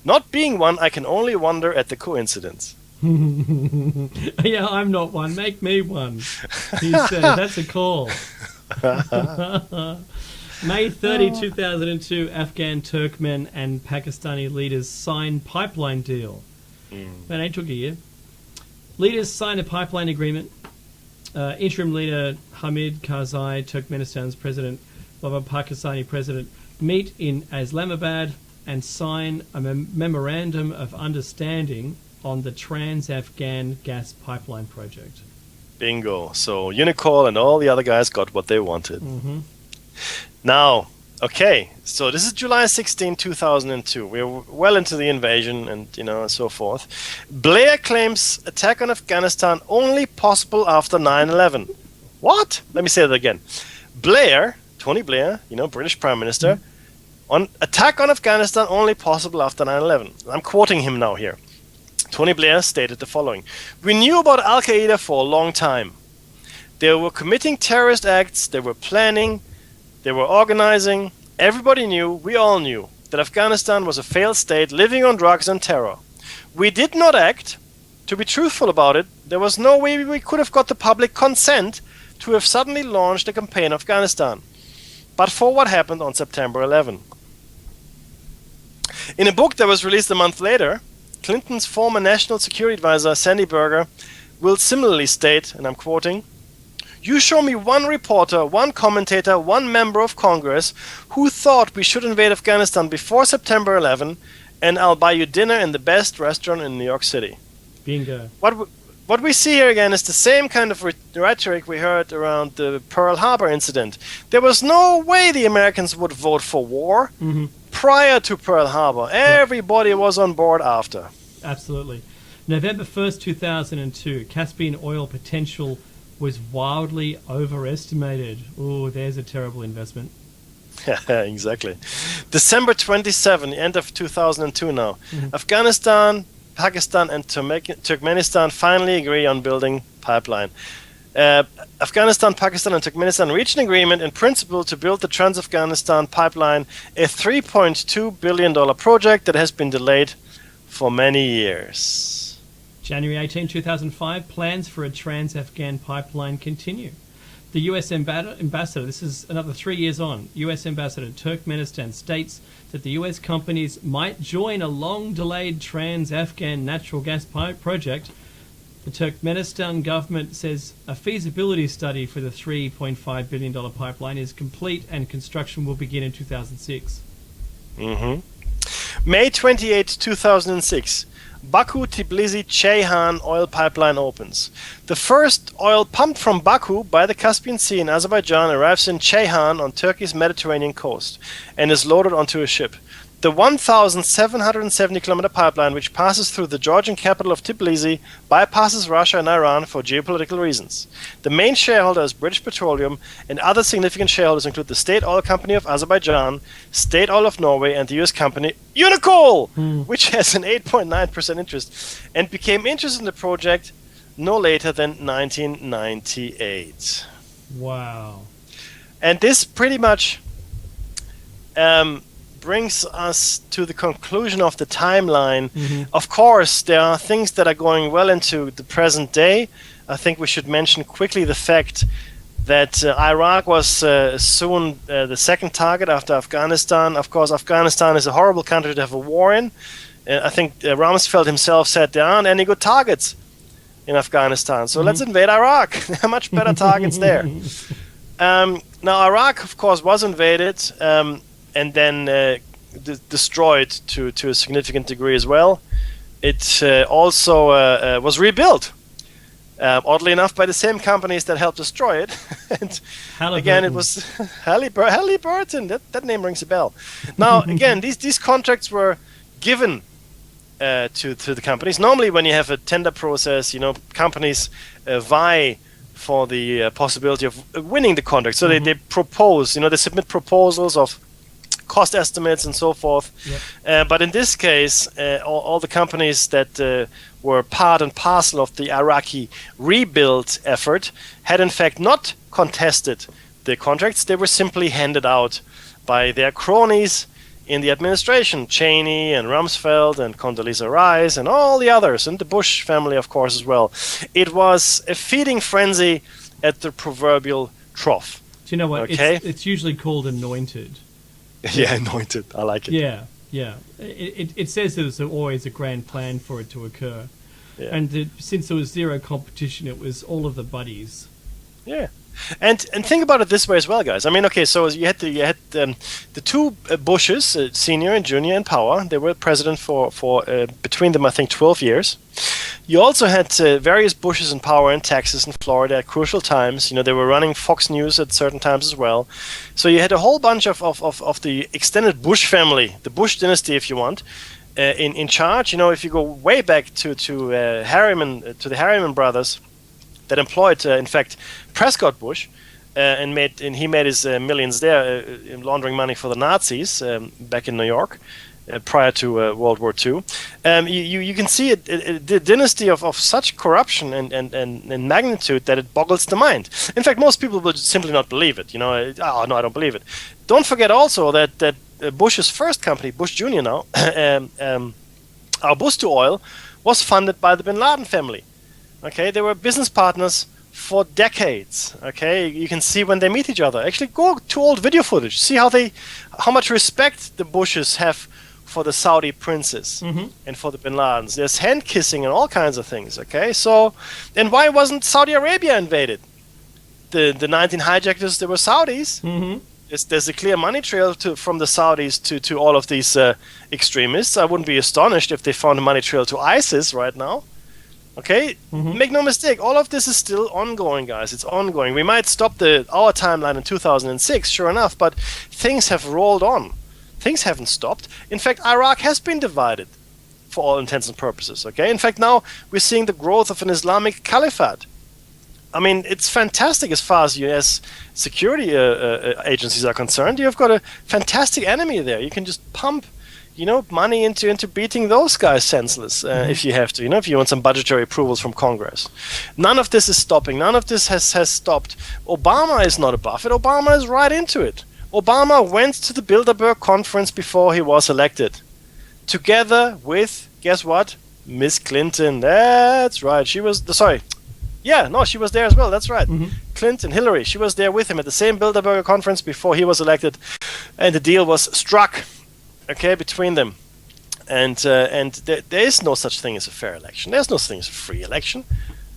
Not being one, I can only wonder at the coincidence." Yeah, I'm not one. Make me one. He said, that's a call. May 30, 2002, Afghan, Turkmen and Pakistani leaders sign pipeline deal. That ain't took a year. Leaders sign a pipeline agreement. Interim leader Hamid Karzai, Turkmenistan's president, of a Pakistani president, meet in Islamabad and sign a memorandum of understanding on the Trans-Afghan gas pipeline project. Bingo. So Unicol and all the other guys got what they wanted. Now, okay, so this is July 16, 2002. We're well into the invasion and, so forth. Blair claims attack on Afghanistan only possible after 9/11. What? Let me say that again. Blair, Tony Blair, British Prime Minister, on attack on Afghanistan only possible after 9/11. I'm quoting him now here. Tony Blair stated the following: "We knew about Al-Qaeda for a long time. They were committing terrorist acts, they were planning, they were organizing. Everybody knew, we all knew, that Afghanistan was a failed state living on drugs and terror. We did not act. To be truthful about it, there was no way we could have got the public consent to have suddenly launched a campaign in Afghanistan. But for what happened on September 11. In a book that was released a month later, Clinton's former National Security Advisor, Sandy Berger, will similarly state, and I'm quoting, "You show me one reporter, one commentator, one member of Congress who thought we should invade Afghanistan before September 11, and I'll buy you dinner in the best restaurant in New York City." Bingo. What we see here again is the same kind of rhetoric we heard around the Pearl Harbor incident. There was no way the Americans would vote for war prior to Pearl Harbor. Everybody was on board after. Absolutely. November 1st, 2002, Caspian oil potential was wildly overestimated. Oh, there's a terrible investment. Exactly. December 27, the end of 2002 now. Afghanistan, Pakistan and Turkmenistan finally agree on building pipeline. Afghanistan, Pakistan and Turkmenistan reached an agreement in principle to build the Trans-Afghanistan pipeline, a $3.2 billion project that has been delayed for many years. January 18, 2005, plans for a Trans-Afghan pipeline continue. The The U.S. ambassador, this is another 3 years on, U.S. ambassador to Turkmenistan states that the U.S. companies might join a long-delayed trans-Afghan natural gas pipe project. The Turkmenistan government says a feasibility study for the $3.5 billion pipeline is complete and construction will begin in 2006. May 28, 2006. Baku-Tbilisi-Ceyhan oil pipeline opens. The first oil pumped from Baku by the Caspian Sea in Azerbaijan arrives in Ceyhan on Turkey's Mediterranean coast and is loaded onto a ship. The 1,770-kilometer pipeline, which passes through the Georgian capital of Tbilisi, bypasses Russia and Iran for geopolitical reasons. The main shareholder is British Petroleum, and other significant shareholders include the State Oil Company of Azerbaijan, State Oil of Norway, and the US company Unocoal, which has an 8.9% interest, and became interested in the project no later than 1998. Wow. And this pretty much brings us to the conclusion of the timeline. Of course, there are things that are going well into the present day. I think we should mention quickly the fact that Iraq was soon the second target after Afghanistan. Of course, Afghanistan is a horrible country to have a war in. I think Rumsfeld himself said there aren't any good targets in Afghanistan, so let's invade Iraq. There are much better targets there. Now, Iraq, of course, was invaded and then destroyed to a significant degree as well. It also was rebuilt, oddly enough, by the same companies that helped destroy it. And again, it was Halliburton. That name rings a bell. Now, again, these contracts were given to the companies. Normally, when you have a tender process, companies vie for the possibility of winning the contract. So they propose, they submit proposals of cost estimates and so forth. But in this case, all the companies that were part and parcel of the Iraqi rebuild effort had in fact not contested the contracts. They were simply handed out by their cronies in the administration, Cheney and Rumsfeld and Condoleezza Rice and all the others, and the Bush family, of course, as well. It was a feeding frenzy at the proverbial trough. Do you know what? Okay? It's usually called anointed. Yeah, anointed. I like it. Yeah. It says there's always a grand plan for it to occur. Yeah. And since there was zero competition, it was all of the buddies. Yeah. And think about it this way as well, guys. I mean, okay, so you had the two Bushes, senior and junior in power. They were president for between them, I think, 12 years. You also had various Bushes in power in Texas and Florida at crucial times. They were running Fox News at certain times as well. So you had a whole bunch of the extended Bush family, the Bush dynasty, if you want, in charge. If you go way back to Harriman, to the Harriman brothers, that employed, in fact, Prescott Bush, and he made his millions there laundering money for the Nazis back in New York prior to World War II. You can see the dynasty of such corruption and magnitude that it boggles the mind. In fact, most people would simply not believe it. Oh no, I don't believe it. Don't forget also that Bush's first company, Bush Jr. now, our Bush to Oil, was funded by the Bin Laden family. Okay, they were business partners for decades. Okay, you can see when they meet each other. Actually, go to old video footage. See how much respect the Bushes have for the Saudi princes and for the Bin Ladens. There's hand kissing and all kinds of things. Okay, so and why wasn't Saudi Arabia invaded? The 19 hijackers, they were Saudis. There's a clear money trail from the Saudis to all of these extremists. I wouldn't be astonished if they found a money trail to ISIS right now. Okay, make no mistake, all of this is still ongoing, guys. It's ongoing. We might stop our timeline in 2006, sure enough, but things have rolled on. Things haven't stopped. In fact, Iraq has been divided for all intents and purposes. Okay, in fact, now we're seeing the growth of an Islamic caliphate. I mean, it's fantastic as far as U.S. security agencies are concerned. You've got a fantastic enemy there. You can just pump money into beating those guys senseless if you have to, if you want some budgetary approvals from Congress. None of this is stopping. None of this has stopped. Obama is not above it. Obama is right into it. Obama went to the Bilderberg conference before he was elected, together with, guess what? Miss Clinton. That's right. She was, she was there as well. That's right. Clinton, Hillary, she was there with him at the same Bilderberger conference before he was elected, and the deal was struck, okay, between them. And there is no such thing as a fair election. There's no such thing as a free election.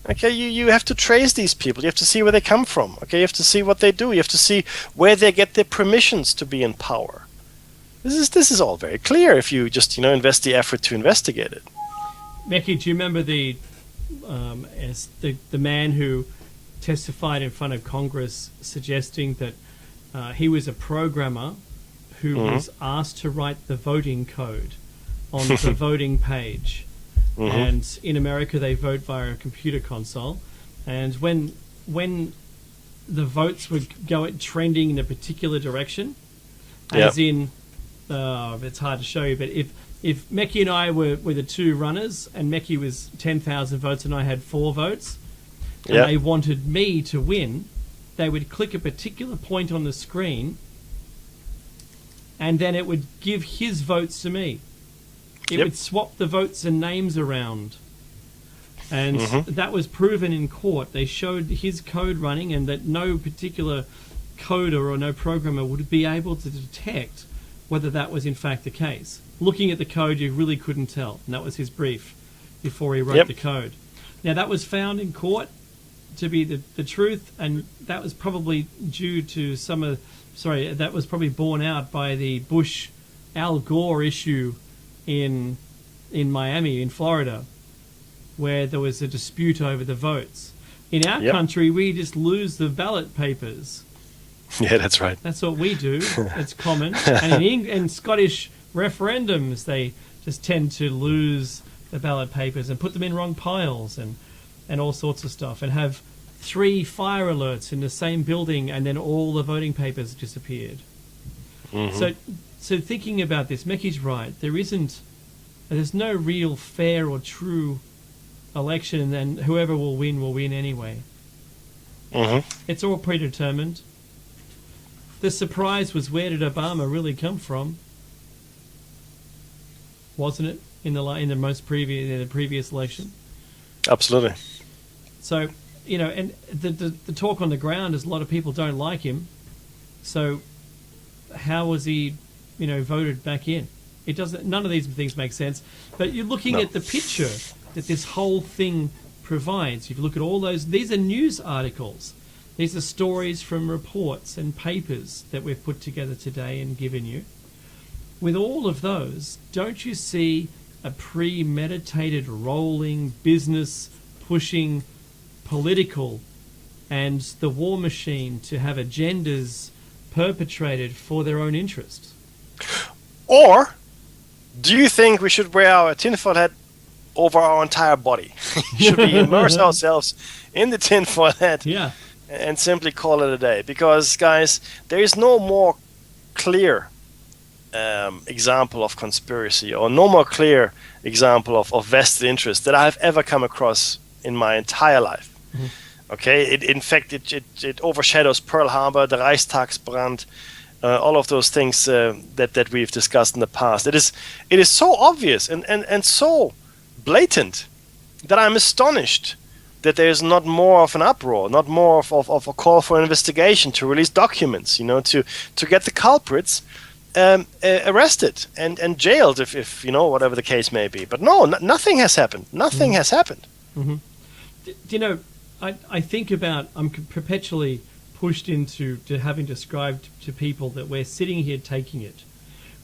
Okay, you have to trace these people. You have to see where they come from. Okay, you have to see what they do. You have to see where they get their permissions to be in power. This is all very clear if you just invest the effort to investigate it. Mekhi, do you remember the man who testified in front of Congress suggesting that he was a programmer who was asked to write the voting code on the voting page? And in America, they vote via a computer console. And when the votes would go trending in a particular direction, as in, it's hard to show you, but if Mekhi and I were the two runners, and Mekhi was 10,000 votes and I had 4 votes, and they wanted me to win, they would click a particular point on the screen, and then it would give his votes to me. It would swap the votes and names around. And that was proven in court. They showed his code running, and that no particular coder or no programmer would be able to detect whether that was in fact the case. Looking at the code, you really couldn't tell. And that was his brief before he wrote the code. Now, that was found in court to be the truth, and that was probably due to that was probably borne out by the Bush-Al Gore issue in Miami, in Florida, where there was a dispute over the votes. In our country, we just lose the ballot papers. Yeah, that's right. That's what we do. It's common. And in Scottish referendums, they just tend to lose the ballot papers and put them in wrong piles and all sorts of stuff, and have 3 fire alerts in the same building, and then all the voting papers disappeared. So thinking about this, Mekhi's right. There's no real fair or true election, and whoever will win anyway. It's all predetermined. The surprise was, where did Obama really come from? Wasn't it in the previous election? Absolutely. So and the talk on the ground is a lot of people don't like him. So how was he voted back in? It doesn't. None of these things make sense. But you're looking at the picture that this whole thing provides. If you look at all those, these are news articles. These are stories from reports and papers that we've put together today and given you. With all of those, don't you see a premeditated, rolling, business-pushing, political, and the war machine to have agendas perpetrated for their own interests? Or do you think we should wear our tinfoil hat over our entire body? Should we immerse ourselves in the tinfoil hat and simply call it a day? Because, guys, there is no more clear example of conspiracy, or no more clear example of vested interest that I've ever come across in my entire life. Okay, in fact, it overshadows Pearl Harbor, the Reichstagsbrand, all of those things that we've discussed in the past. It is so obvious and so blatant that I'm astonished that there is not more of an uproar, not more of a call for investigation, to release documents, to get the culprits arrested and jailed, if whatever the case may be. But no, nothing has happened. Nothing has happened. I think about, I'm perpetually pushed into having described to people that we're sitting here taking it.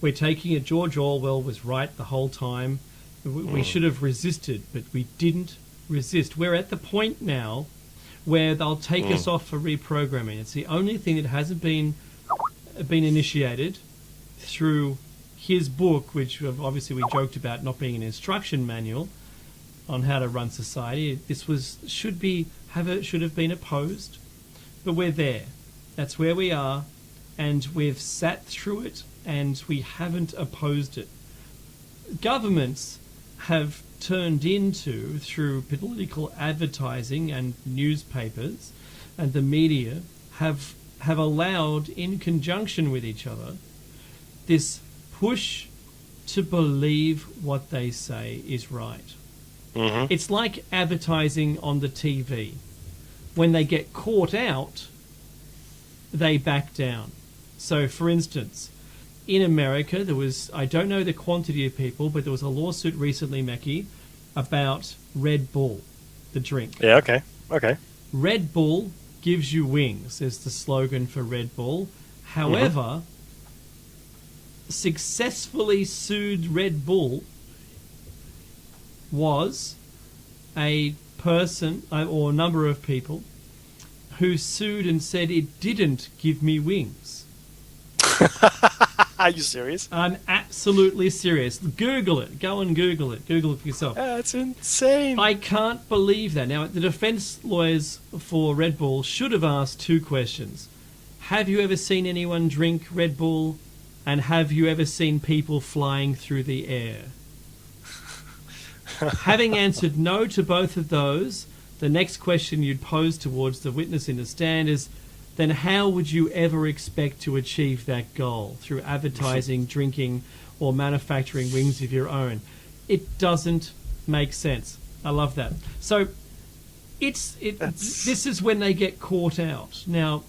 We're taking it. George Orwell was right the whole time. We should have resisted, but we didn't resist. We're at the point now where they'll take us off for reprogramming. It's the only thing that hasn't been initiated through his book, which obviously we joked about not being an instruction manual on how to run society. This should have been opposed, but we're there. That's where we are, and we've sat through it, and we haven't opposed it. Governments have turned into, through political advertising and newspapers and the media, have allowed, in conjunction with each other, this push to believe what they say is right. It's like advertising on the TV. when they get caught out, they back down. So, for instance, in America, there was, I don't know the quantity of people, but there was a lawsuit recently, Mackie, about Red Bull, the drink. Yeah, okay. Red Bull gives you wings is the slogan for Red Bull. However, successfully sued Red Bull was a person or a number of people who sued and said it didn't give me wings. Are you serious? I'm absolutely serious. Google it. Go and Google it. Google it for yourself. That's insane. I can't believe that. Now, the defense lawyers for Red Bull should have asked two questions. Have you ever seen anyone drink Red Bull? And have you ever seen people flying through the air? Having answered no to both of those, the next question you'd pose towards the witness in the stand is, then how would you ever expect to achieve that goal through advertising, drinking, or manufacturing wings of your own? It doesn't make sense. I love that. So this is when they get caught out. Now,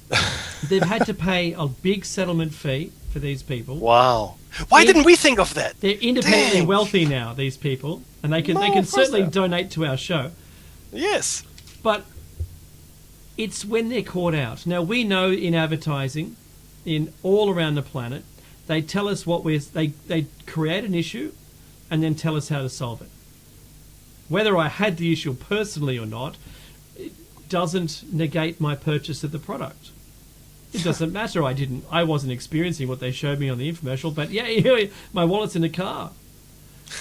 they've had to pay a big settlement fee for these people. Wow. Why didn't we think of that? They're independently Dang. wealthy now, these people, and they can No, they can of course certainly not. donate to our show. Yes. But it's when they're caught out. Now, we know in advertising, in all around the planet, they tell us they create an issue and then tell us how to solve it. Whether I had the issue personally or not, it doesn't negate my purchase of the product. It doesn't matter. I wasn't experiencing what they showed me on the infomercial, but yeah, my wallet's in the car.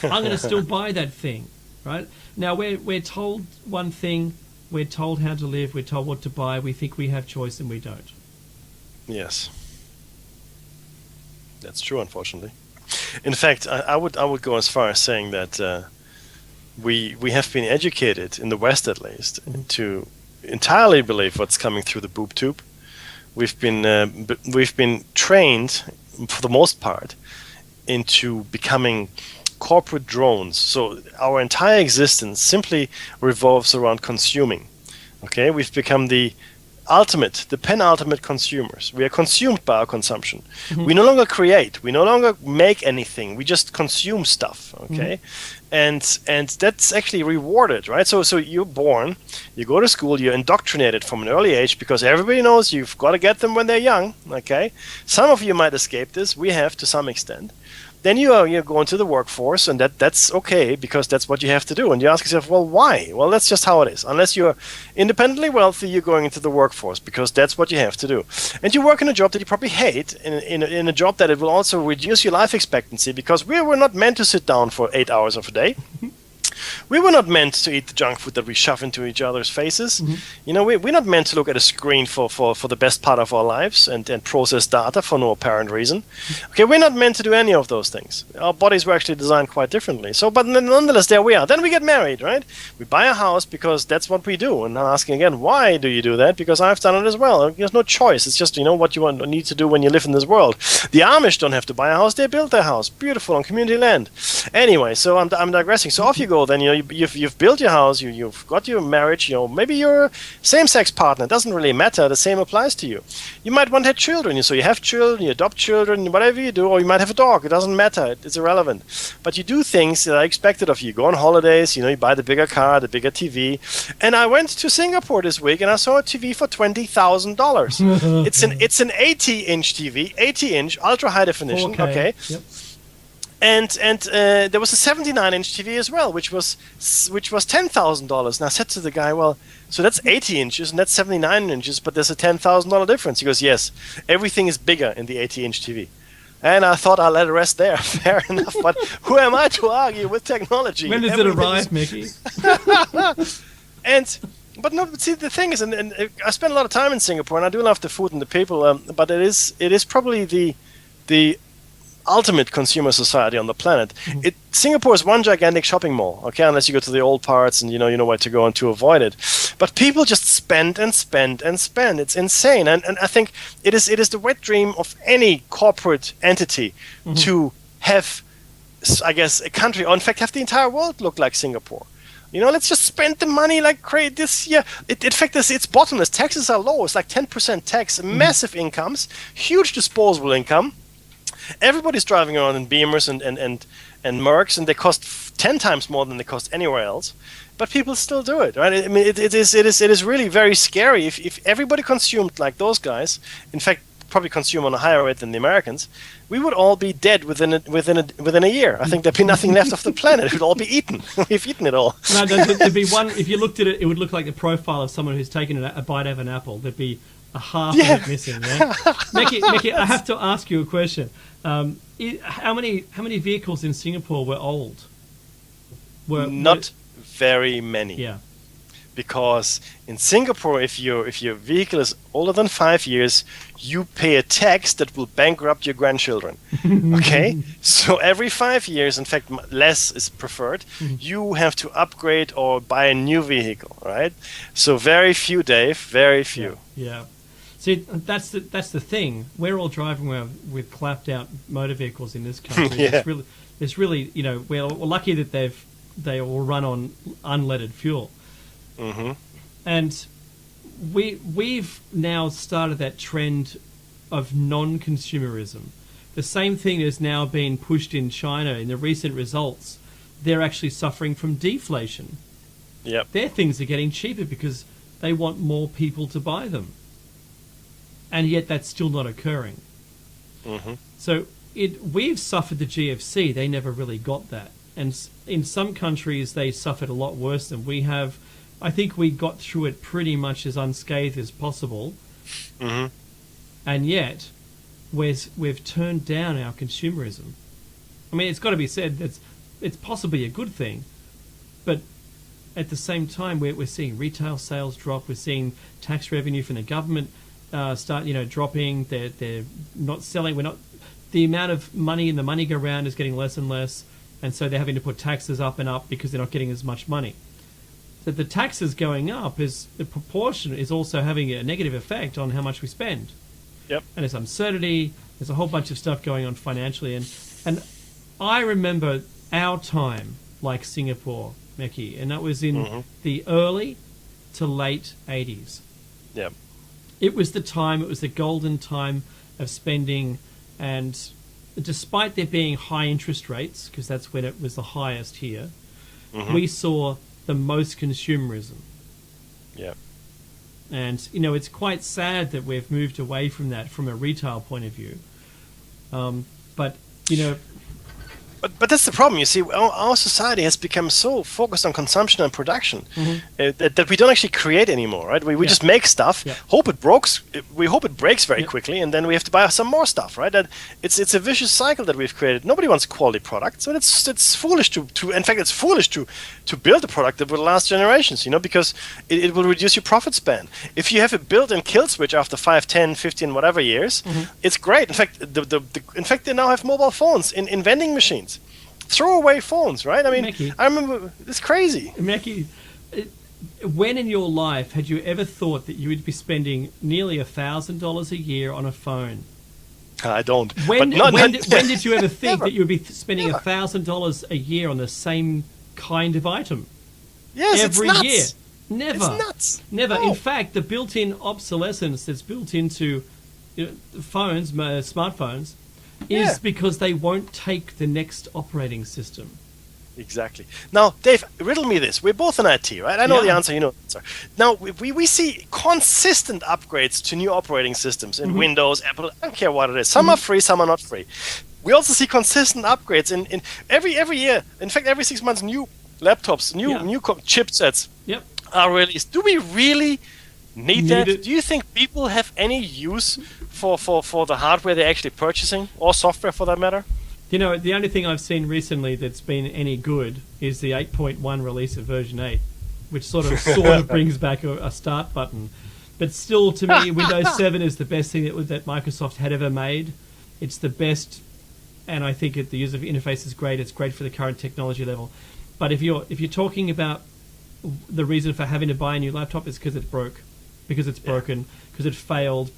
I'm going to still buy that thing, right? Now, we're told one thing, we're told how to live, we're told what to buy, we think we have choice and we don't. Yes. That's true, unfortunately. In fact, I would go as far as saying that we have been educated, in the West at least, to entirely believe what's coming through the boob tube. We've been trained, for the most part, into becoming corporate drones. So our entire existence simply revolves around consuming. Okay, we've become the penultimate consumers. We are consumed by our consumption. We no longer create. We no longer make anything. We just consume stuff. Okay, and that's actually rewarded, right? So you're born, you go to school, you're indoctrinated from an early age because everybody knows you've got to get them when they're young. Okay, some of you might escape this. We have to some extent. Then you're going to the workforce, and that's okay because that's what you have to do. And you ask yourself, well, why? Well, that's just how it is. Unless you're independently wealthy, you're going into the workforce because that's what you have to do. And you work in a job that you probably hate, in a job that it will also reduce your life expectancy because we were not meant to sit down for 8 hours of a day. We were not meant to eat the junk food that we shove into each other's faces. You know, we're not meant to look at a screen for the best part of our lives and process data for no apparent reason. Okay, we're not meant to do any of those things. Our bodies were actually designed quite differently. So, but nonetheless, there we are. Then we get married, right? We buy a house because that's what we do. And I'm asking again, why do you do that? Because I've done it as well. There's no choice. It's just, what you need to do when you live in this world. The Amish don't have to buy a house. They built their house. Beautiful, on community land. Anyway, so I'm digressing. So off you go. Then you've built your house, you've got your marriage, maybe you're a same-sex partner. It doesn't really matter. The same applies to you. You might want to have children, so you have children, you adopt children, whatever you do, or you might have a dog. It doesn't matter. It's irrelevant. But you do things that are expected of you. You go on holidays, you buy the bigger car, the bigger TV. And I went to Singapore this week and I saw a TV for $20,000. It's an 80-inch TV, 80-inch, ultra high definition. 4K. Okay. Yep. And there was a 79-inch TV as well, which was $10,000. And I said to the guy, well, so that's 80 inches and that's 79 inches, but there's a $10,000 difference. He goes, yes, everything is bigger in the 80-inch TV. And I thought I'll let it rest there. Fair enough. But who am I to argue with technology? When does it arrive, Mickey? But see, the thing is, and I spend a lot of time in Singapore, and I do love the food and the people. But it is probably the ultimate consumer society on the planet. Singapore is one gigantic shopping mall, okay, unless you go to the old parts and you know where to go and to avoid it. But people just spend and spend and spend. It's insane. And I think it is the wet dream of any corporate entity to have, I guess, a country, or in fact have the entire world look like Singapore. Let's just spend the money like crazy this year. In fact, it's bottomless. Taxes are low. It's like 10% tax, massive incomes, huge disposable income. Everybody's driving around in Beamers and Mercs, and they cost 10 times more than they cost anywhere else. But people still do it, right? I mean, it is really very scary. If everybody consumed like those guys, in fact, probably consume on a higher rate than the Americans, we would all be dead within a year. I think there'd be nothing left of the planet. It would all be eaten. We've eaten it all. No, there'd be one. If you looked at it, it would look like the profile of someone who's taken a bite out of an apple. There'd be a half of it missing. Yeah? Meki, I have to ask you a question. How many vehicles in Singapore were old? Not very many. Yeah. Because in Singapore, if your vehicle is older than 5 years, you pay a tax that will bankrupt your grandchildren. Okay, so every 5 years, in fact, less is preferred. You have to upgrade or buy a new vehicle, right? So very few, Dave. Very few. Yeah. See, that's the thing. We're all driving with clapped out motor vehicles in this country. Yeah. It's really, we're lucky that they all run on unleaded fuel. Mm-hmm. And we've now started that trend of non-consumerism. The same thing has now been pushed in China in the recent results. They're actually suffering from deflation. Yep. Their things are getting cheaper because they want more people to buy them. And yet that's still not occurring. Mm-hmm. So we've suffered the GFC. They never really got that. And in some countries, they suffered a lot worse than we have. I think we got through it pretty much as unscathed as possible. Mm-hmm. And yet, we've turned down our consumerism. I mean, it's got to be said that it's possibly a good thing, but at the same time, we're seeing retail sales drop. We're seeing tax revenue from the government start, dropping. They're not selling. The amount of money in the money go round is getting less and less, and so they're having to put taxes up and up because they're not getting as much money. That the taxes going up the proportion is also having a negative effect on how much we spend. Yep. And there's uncertainty. There's a whole bunch of stuff going on financially, and I remember our time like Singapore, Meki, and that was in the early to late 80s. Yep. It was the golden time of spending, and despite there being high interest rates, because that's when it was the highest here, we saw the most consumerism. Yeah. And, it's quite sad that we've moved away from that from a retail point of view. But But that's the problem. You see, our society has become so focused on consumption and production that we don't actually create anymore, right? We just make stuff, hope it breaks very quickly, and then we have to buy some more stuff, right? That it's a vicious cycle that we've created. Nobody wants quality products, so it's foolish to in fact it's foolish to build a product that will last generations, because it will reduce your profit span. If you have a built-in kill switch after 5, 10, 15, whatever years, it's great. In fact, in fact they now have mobile phones in vending machines. Throw away phones, right? I mean, Meki, I remember, it's crazy. Meki, when in your life had you ever thought that you would be spending nearly $1,000 a year on a phone? I don't. When did you ever think Never. that you would be spending Never. $1,000 a year on the same kind of item? Yes, every it's nuts. year? Never. It's nuts. Never. No. In fact, the built-in obsolescence that's built into phones, smartphones, is because they won't take the next operating system. Exactly. Now, Dave, riddle me this. We're both in IT, right? I know the answer, you know the answer. Now, we see consistent upgrades to new operating systems in Windows, Apple, I don't care what it is. Some are free, some are not free. We also see consistent upgrades in every year. In fact, every 6 months, new laptops, new chipsets are released. Do we really need that? Do you think people have any use for the hardware they're actually purchasing, or software for that matter? The only thing I've seen recently that's been any good is the 8.1 release of version 8, which sort of brings back a start button. But still, to me, Windows 7 is the best thing that Microsoft had ever made. It's the best, and I think the user interface is great. It's great for the current technology level. But if you're talking about the reason for having to buy a new laptop, is because it's broke, because it's broken, because it failed.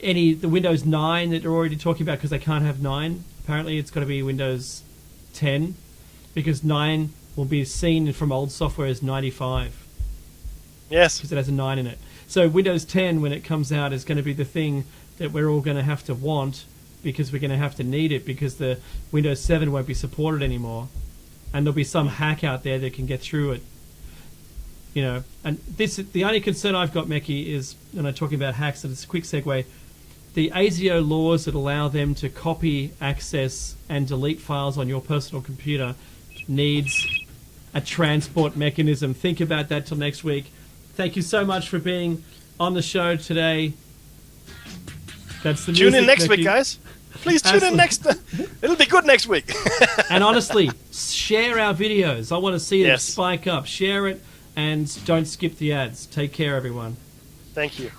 The Windows 9 that they're already talking about, because they can't have 9. Apparently, it's got to be Windows 10, because 9 will be seen from old software as 95 Yes. because it has a 9 in it. So Windows 10, when it comes out, is going to be the thing that we're all going to have to want because we're going to have to need it because the Windows 7 won't be supported anymore. And there'll be some hack out there that can get through it. You know, and the only concern I've got, Meki, is, and I'm talking about hacks, and it's a quick segue, the ASIO laws that allow them to copy, access, and delete files on your personal computer needs a transport mechanism. Think about that till next week. Thank you so much for being on the show today. That's the Tune music, in next Meki. week, guys. Please tune in next. It'll be good next week. And honestly, share our videos. I want to see it Yes. spike up. Share it and don't skip the ads. Take care, everyone. Thank you.